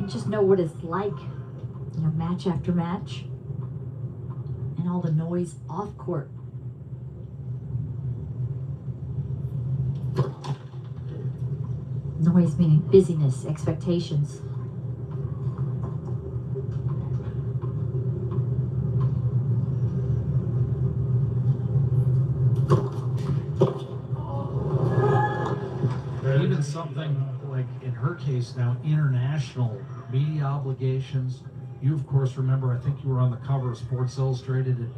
You just know what it's like, you know, match after match, and all the noise off court. Noise meaning busyness, expectations. Even something like, in her case now, international media obligations. You, of course, remember, I think you were on the cover of Sports Illustrated at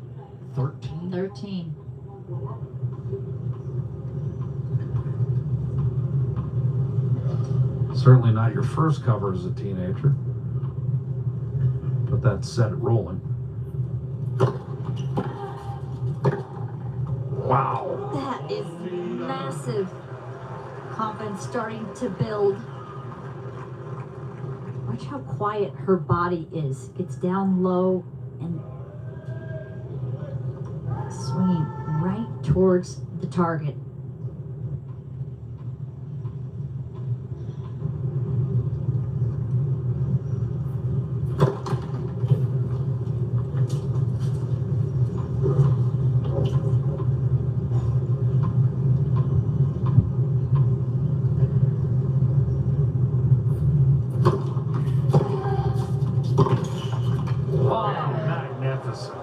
13? 13. Certainly not your first cover as a teenager. But that set it rolling. Wow. That is massive. Confidence starting to build. Watch how quiet her body is. Gets down low and Swinging right towards the target. Magnificent.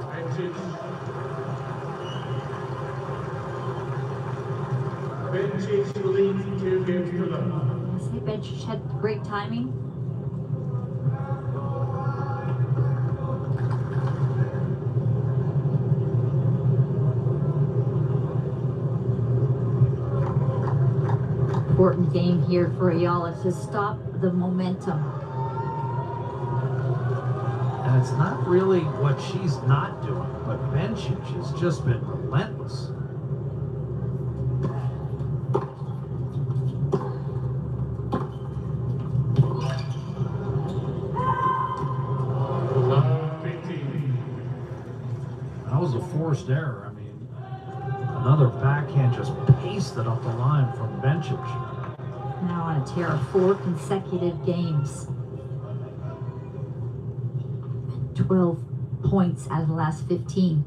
Bencic leads 2 games to none. I say Bencic had great timing. Important game here for Eala to stop the momentum. And it's not really what she's not doing, but Bencic has just been relentless. That was a forced error. I mean, another backhand just pasted up the line from Bencic. Now on a tear of 4 consecutive games. 12 points out of the last 15.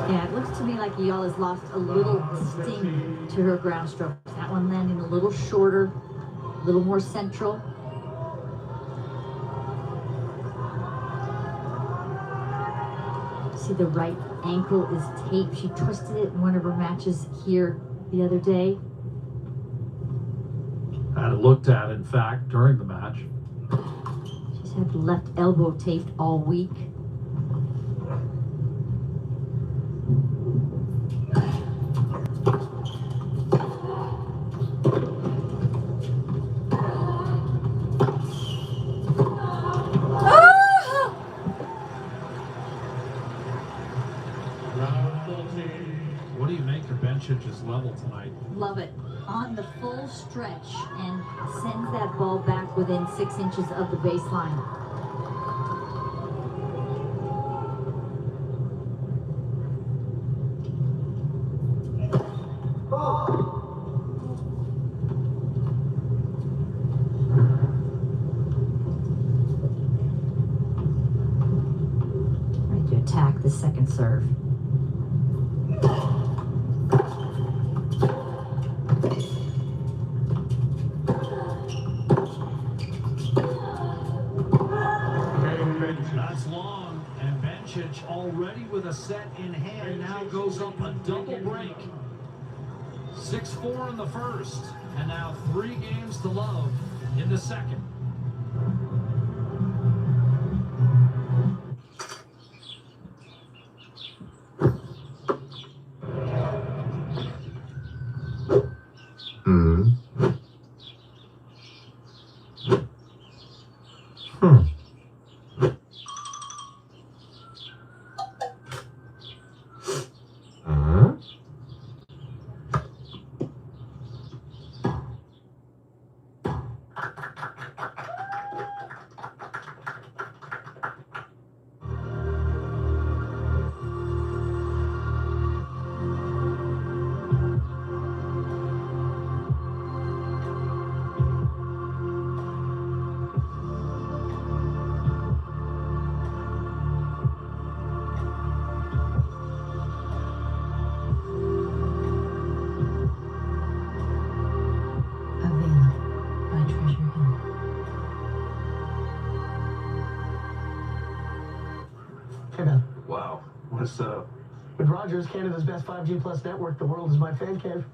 Yeah, it looks to me like Eala's lost a little sting to her ground strokes. That one landing a little shorter, a little more central. See, the right ankle is taped. She twisted it in one of her matches here the other day. Had it looked at, in fact, during the match. She's had the left elbow taped all week. What do you make of Bencic's level tonight? Love it. On the full stretch and sends that ball back within 6 inches of the baseline. Ready to attack the second serve. That's long, and Bencic already with a set in hand now goes up a double break. 6-4 in the first, and now 3 games to love in the second. Eala, by Treasure Hill. Hey, man. Wow. What's up? With Rogers, Canada's best 5G plus network, the world is my fan cave.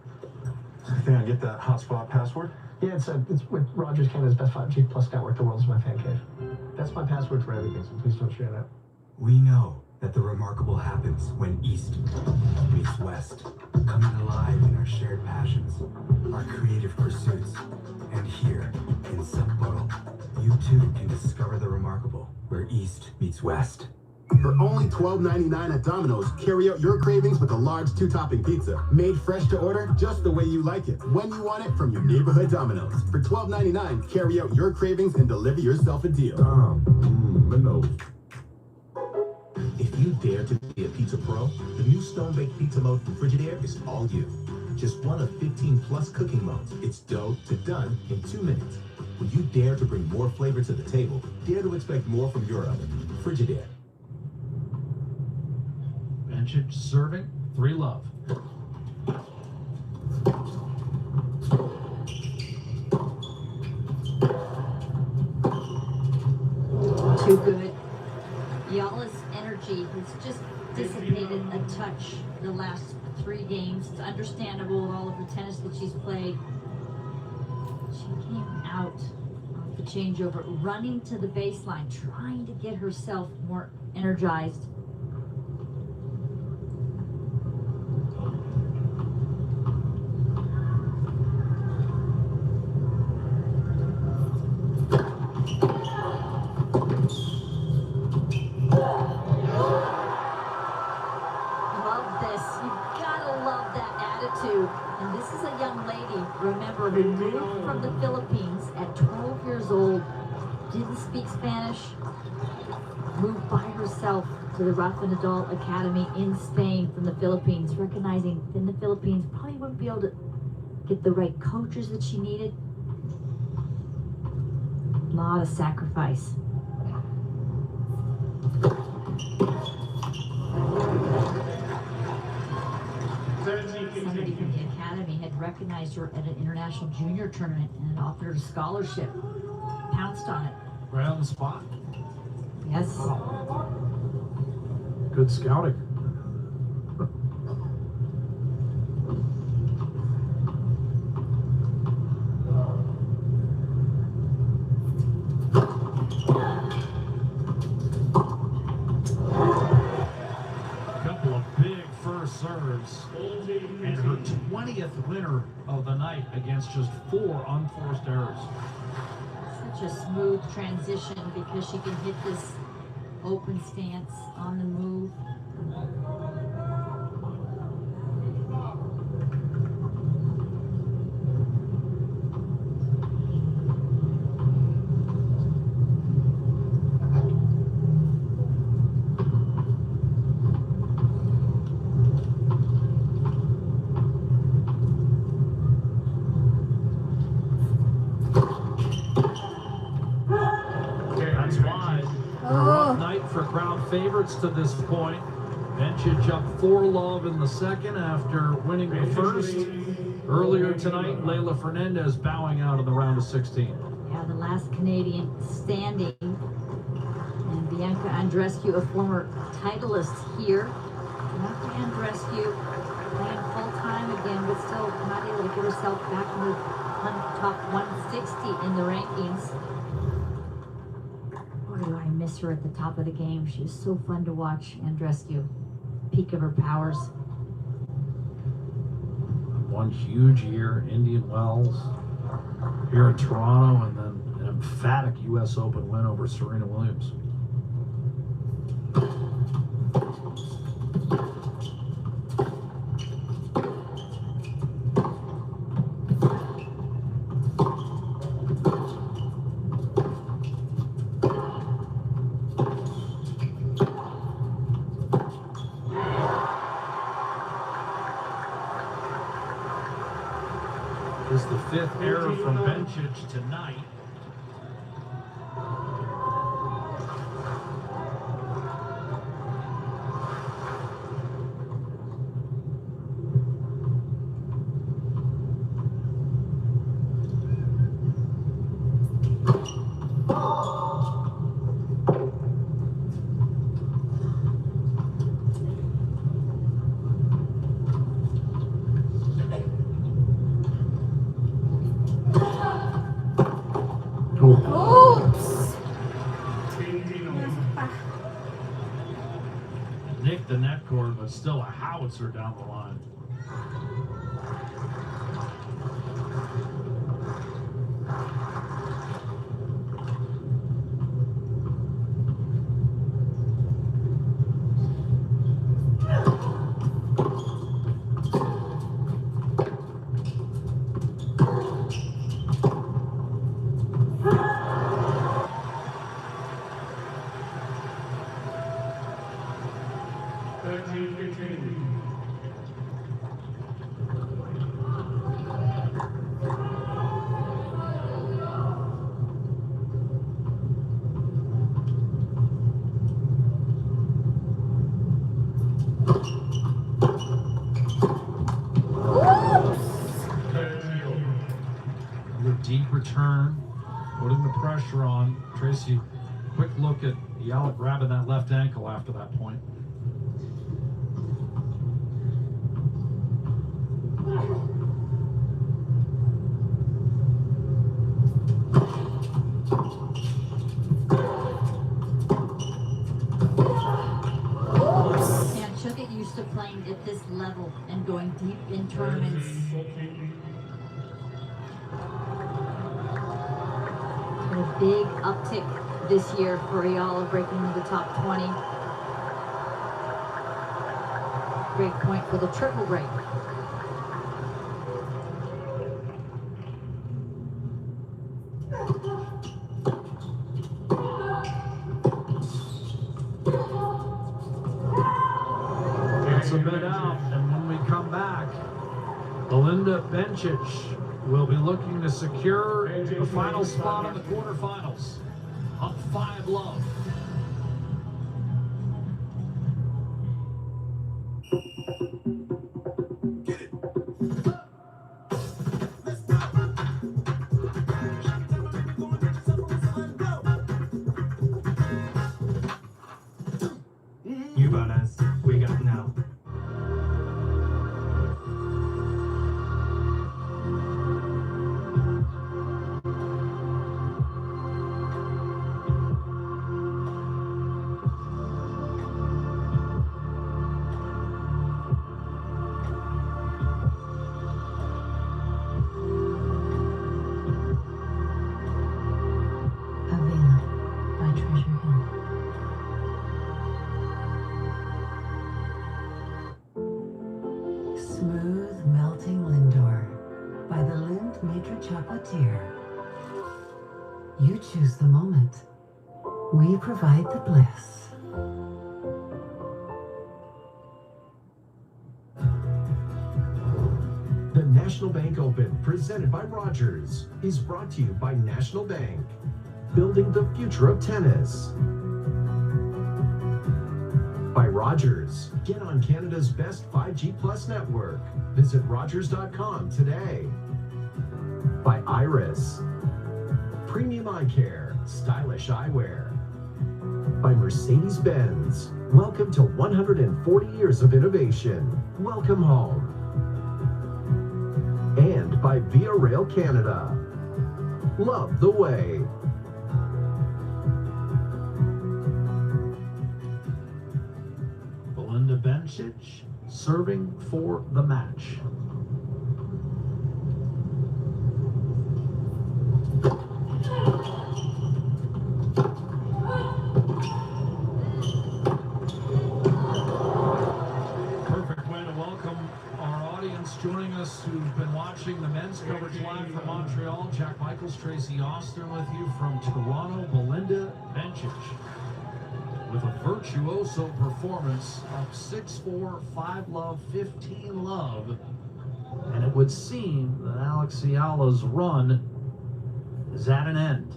I think I get that hotspot password? Yeah, it's with Rogers, Canada's best 5G plus network, the world is my fan cave. That's my password for everything, so please don't share that. We know that the remarkable happens when East meets West, coming alive in our shared passions, our creative pursuits, and here in Sapporo, you East meets West. For only $12.99 at Domino's, carry out your cravings with a large 2-topping pizza. Made fresh to order just the way you like it, when you want it, from your neighborhood Domino's. For $12.99, carry out your cravings and deliver yourself a deal. Domino's. If you dare to be a pizza pro, the new Stone-Baked Pizza mode from Frigidaire is all you. Just one of 15 plus cooking modes. It's dough to done in 2 minutes. When you dare to bring more flavor to the table, dare to expect more from your oven. Frigidaire. Bencic serving, 3-love. Too good. Eala's energy has just dissipated a touch the last 3 games. It's understandable with all of the tennis that she's played. She came out of the changeover, running to the baseline, trying to get herself more energized. And this is a young lady, remember, who moved from the Philippines at 12 years old, didn't speak Spanish, moved by herself to the Rafa Nadal Academy in Spain from the Philippines, recognizing in the Philippines probably wouldn't be able to get the right coaches that she needed. A lot of sacrifice. Somebody from the academy had recognized her at an international junior tournament and had offered her a scholarship. Pounced on it. Right on the spot. Yes. Good scouting. Serves and her 20th winner of the night against just 4 unforced errors. Such a smooth transition because she can hit this open stance on the move. For crowd favorites to this point. Bencic up 4-love in the second after winning the first. Earlier tonight, Leylah Fernandez bowing out in the round of 16. Yeah, the last Canadian standing. And Bianca Andreescu, a former titleist here. Bianca Andreescu playing full-time again, but still not able to get herself back in the top 160 in the rankings. Do I miss her at the top of the game? She is so fun to watch. Andreescu, peak of her powers. One huge year, Indian Wells, here in Toronto, and then an emphatic U.S. Open win over Serena Williams. Is the 5th error from Bencic tonight. Nicked the net cord, but still a howitzer down the line. The deep return, putting the pressure on. Tracy, quick look at Eala grabbing that left ankle after that point. And she'll get used to playing at this level and going deep in tournaments. And a big uptick this year for Eala, breaking into the top 20. Great point for the triple break. It's a bit out, and when we come back, Bencic will be looking to secure the final spot in the quarterfinals. Up 5-love. You about us, we got now. Eala by Treasure Hill. Smooth melting Lindor by the Lind Maitre Chocolatier. You choose the moment. We provide the bliss. The National Bank Open, presented by Rogers, is brought to you by National Bank, building the future of tennis. By Rogers, get on Canada's best 5G Plus network. Visit rogers.com today. By Iris, premium eye care, stylish eyewear. By Mercedes-Benz, welcome to 140 years of innovation. Welcome home. And by Via Rail Canada, love the way. Bencic serving for the match. Perfect way to welcome our audience joining us who've been watching the men's coverage live from Montreal. Jack Michaels, Tracy Austin with you from Toronto. Belinda Bencic with a virtuoso performance of 6-4, 5-love, 15-love. And it would seem that Alex Eala's run is at an end.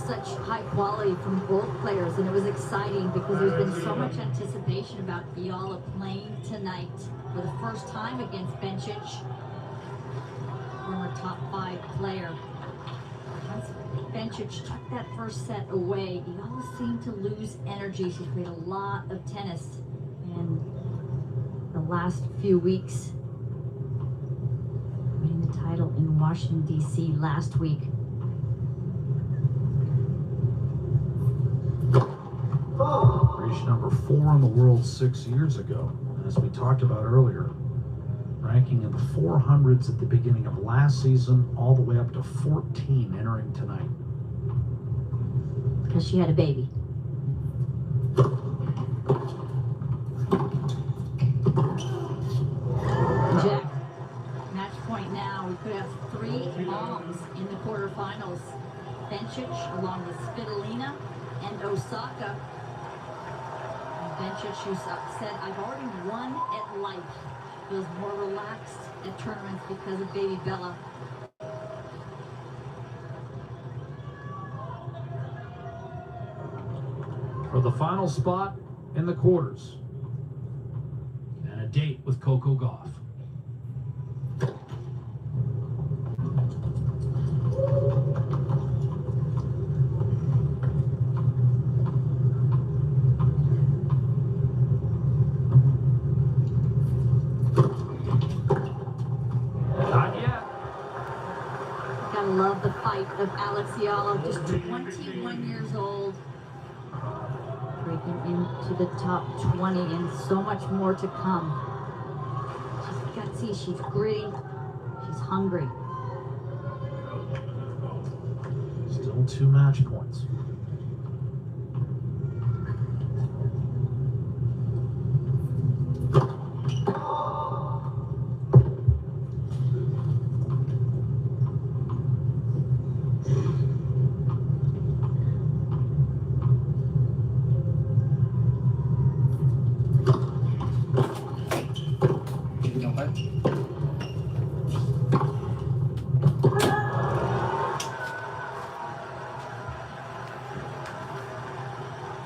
Such high quality from both players, and it was exciting because there's been so much anticipation about Eala playing tonight for the first time against Bencic, former top 5 player. Once Bencic took that first set away, Eala seemed to lose energy. She played a lot of tennis in the last few weeks, winning the title in Washington, D.C. last week. Reached number 4 in the world 6 years ago, as we talked about earlier. ranking in the 400s at the beginning of last season, all the way up to 14 entering tonight. Because she had a baby. Jack, match point now. We could have 3 moms in the quarterfinals. Bencic along with Svitolina and Osaka. Bencic, who said, I've already won at life. Feels more relaxed at tournaments because of baby Bella. For the final spot in the quarters. And a date with Coco Gauff. Love the fight of Eala, just 21 years old, breaking into the top 20 and so much more to come. She's gutsy, she's gritty, she's hungry. Still 2 match points.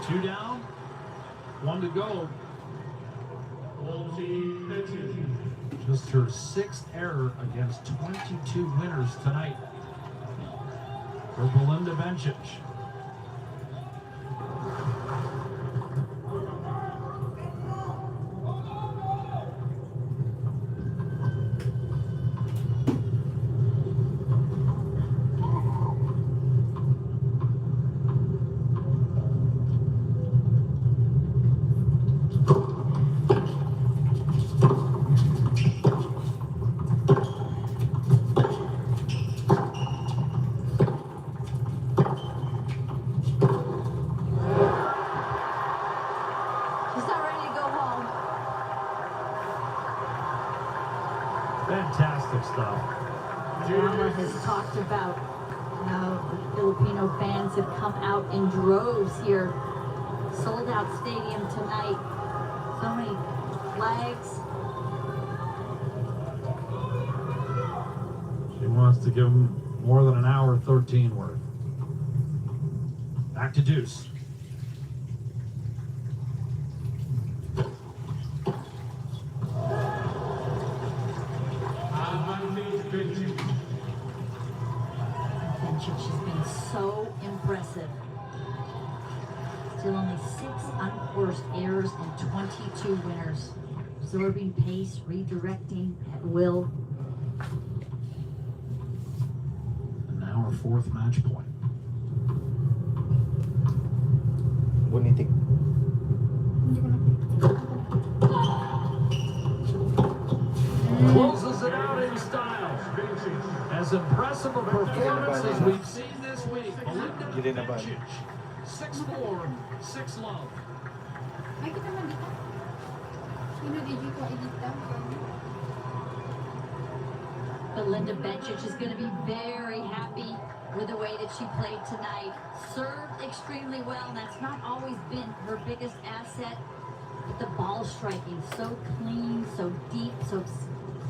Two down, 1 to go. Just her 6th error against 22 winners tonight for Belinda Bencic. Fantastic stuff. Eala has talked about how the Filipino fans have come out in droves here. Sold out stadium tonight. So many flags. She wants to give them more than an hour 13 worth. Back to deuce. She's been so impressive. Still only 6 unforced errors and 22 winners. Absorbing pace, redirecting at will. And now her 4th match point. What do you think? Closes it out in style. As impressive a performance as we've seen this week. Belinda Bencic, 6-4, 6-love. Belinda Bencic is going to be very happy with the way that she played tonight. Served extremely well, and that's not always been her biggest asset. But the ball striking, so clean, so deep, so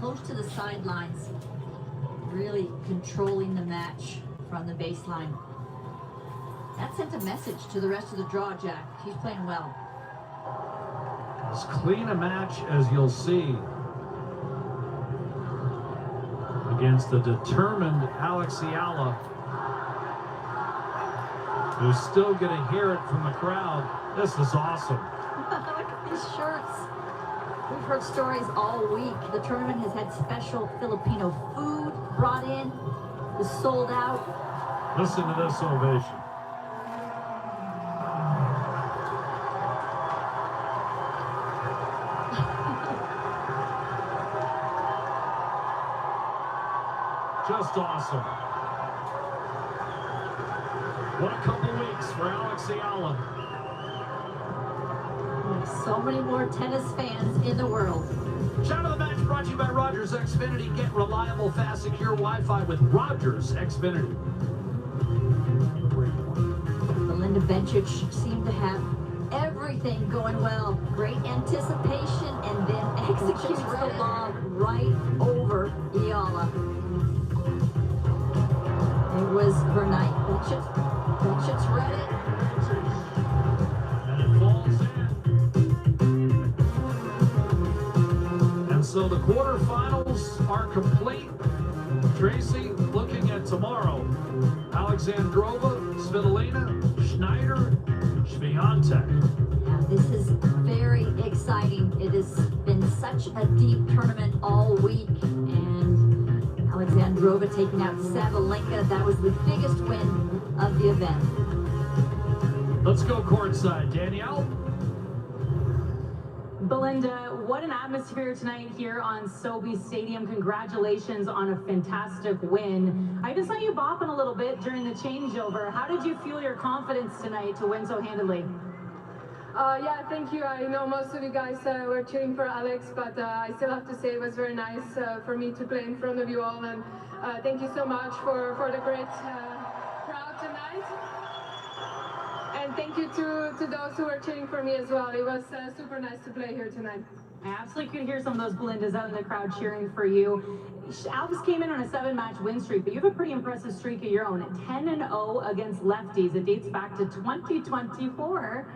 close to the sidelines. Really controlling the match from the baseline. That sent a message to the rest of the draw, Jack. She's playing well. As clean a match as you'll see against the determined Eala, who's still going to hear it from the crowd. This is awesome. Look at these shirts. We've heard stories all week. The tournament has had special Filipino food brought in. It was sold out. Listen to this ovation. just awesome. What a couple weeks for Alex Eala. So many more tennis fans in the world. Shout out to the match brought to you by Rogers Xfinity. Get reliable, fast, secure Wi-Fi with Rogers Xfinity. Belinda Bencic seemed to have everything going well. Great anticipation and then executes the lob right over Eala. It was her night. Bencic's read it. And it falls in. And so the quarterfinals are complete. Tracy, looking at tomorrow, Alexandrova, Svitolina, Schneider, Swiatek. Yeah, this is very exciting. It has been such a deep tournament all week, and Alexandrova taking out Sabalenka. That was the biggest win of the event. Let's go courtside, Danielle. Belinda, what an atmosphere tonight here on SoBe Stadium. Congratulations on a fantastic win. I just saw you bopping a little bit during the changeover. How did you fuel your confidence tonight to win so handily? Yeah, thank you. I know most of you guys were cheering for Alex, but I still have to say it was very nice for me to play in front of you all. And thank you so much for the great crowd tonight. And thank you to those who were cheering for me as well. It was super nice to play here tonight. I absolutely could hear some of those Belindas out in the crowd cheering for you. Alex came in on a 7-match win streak, but you have a pretty impressive streak of your own. 10-0 against lefties. It dates back to 2024.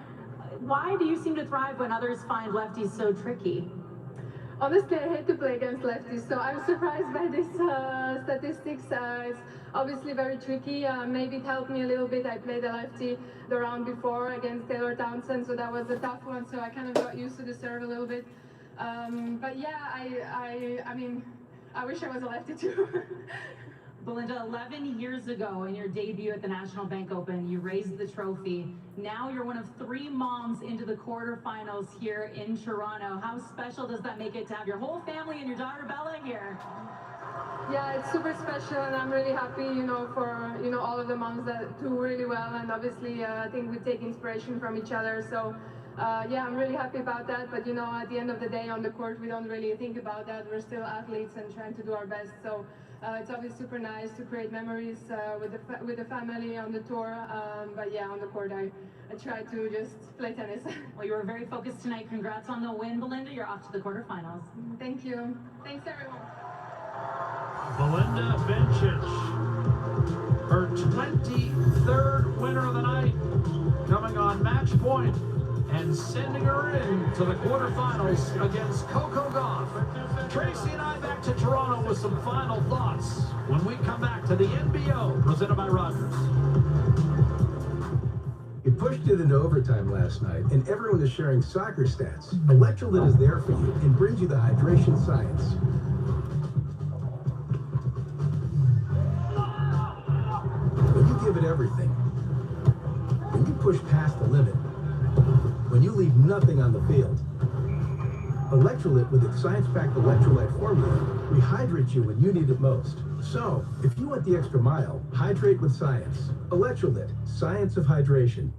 Why do you seem to thrive when others find lefties so tricky? Honestly, I hate to play against lefties, so I'm surprised by this statistics. It's obviously very tricky. Maybe it helped me a little bit. I played a lefty the round before against Taylor Townsend, so that was a tough one. So I kind of got used to the serve a little bit. But yeah, I mean, I wish I was a lefty too. Belinda, 11 years ago in your debut at the National Bank Open, you raised the trophy. Now you're one of 3 moms into the quarterfinals here in Toronto. How special does that make it to have your whole family and your daughter Bella here? Yeah, it's super special, and I'm really happy, for, all of the moms that do really well. And obviously, I think we take inspiration from each other. So, yeah, I'm really happy about that. But, at the end of the day on the court, we don't really think about that. We're still athletes and trying to do our best. So it's always super nice to create memories with the family on the tour. But yeah, on the court, I try to just play tennis. Well, you were very focused tonight. Congrats on the win, Belinda. You're off to the quarterfinals. Thank you. Thanks, everyone. Belinda Bencic, her 23rd winner of the night, coming on match point and sending her into the quarterfinals against Coco Gauff. Tracy and I back to Toronto with some final thoughts when we come back to the NBO, presented by Rogers. You pushed it into overtime last night, and everyone is sharing soccer stats. Electrolyte is there for you and brings you the hydration science. When you give it everything, when you push past the limit, when you leave nothing on the field, Electrolyte with its science-packed electrolyte formula rehydrates you when you need it most. So, if you want the extra mile, hydrate with science. Electrolyte, science of hydration.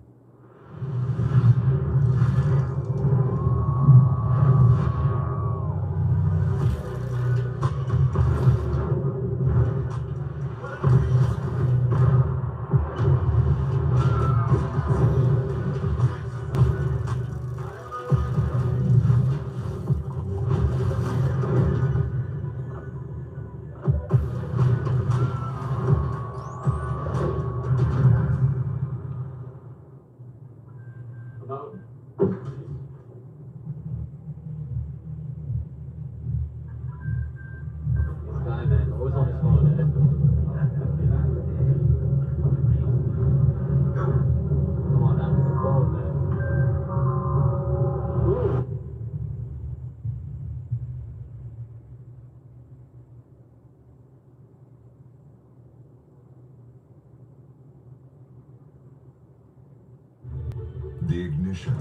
The ignition,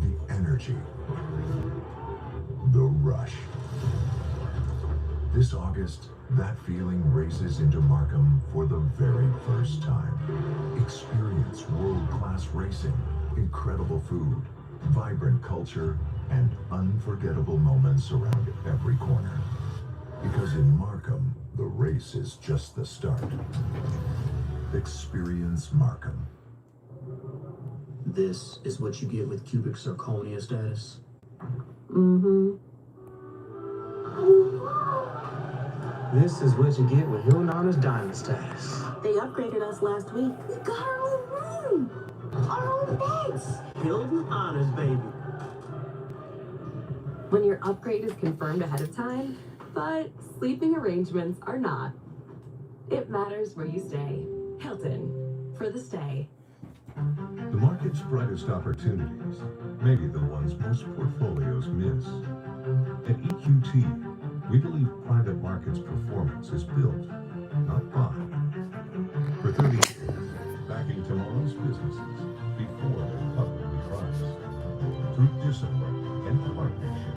the energy, the rush. This August, that feeling races into Markham for the very first time. Experience world-class racing, incredible food, vibrant culture, and unforgettable moments around every corner. Because in Markham, the race is just the start. Experience Markham. This is what you get with cubic zirconia status. Mm-hmm. This is what you get with Hilnana's diamond status. They upgraded us last week. We got our own room! Our own beds! Hilton Honors, baby. When your upgrade is confirmed ahead of time, but sleeping arrangements are not. It matters where you stay. Hilton, for the stay. The market's brightest opportunities, maybe the ones most portfolios miss. At EQT, we believe private markets performance is built, not bought.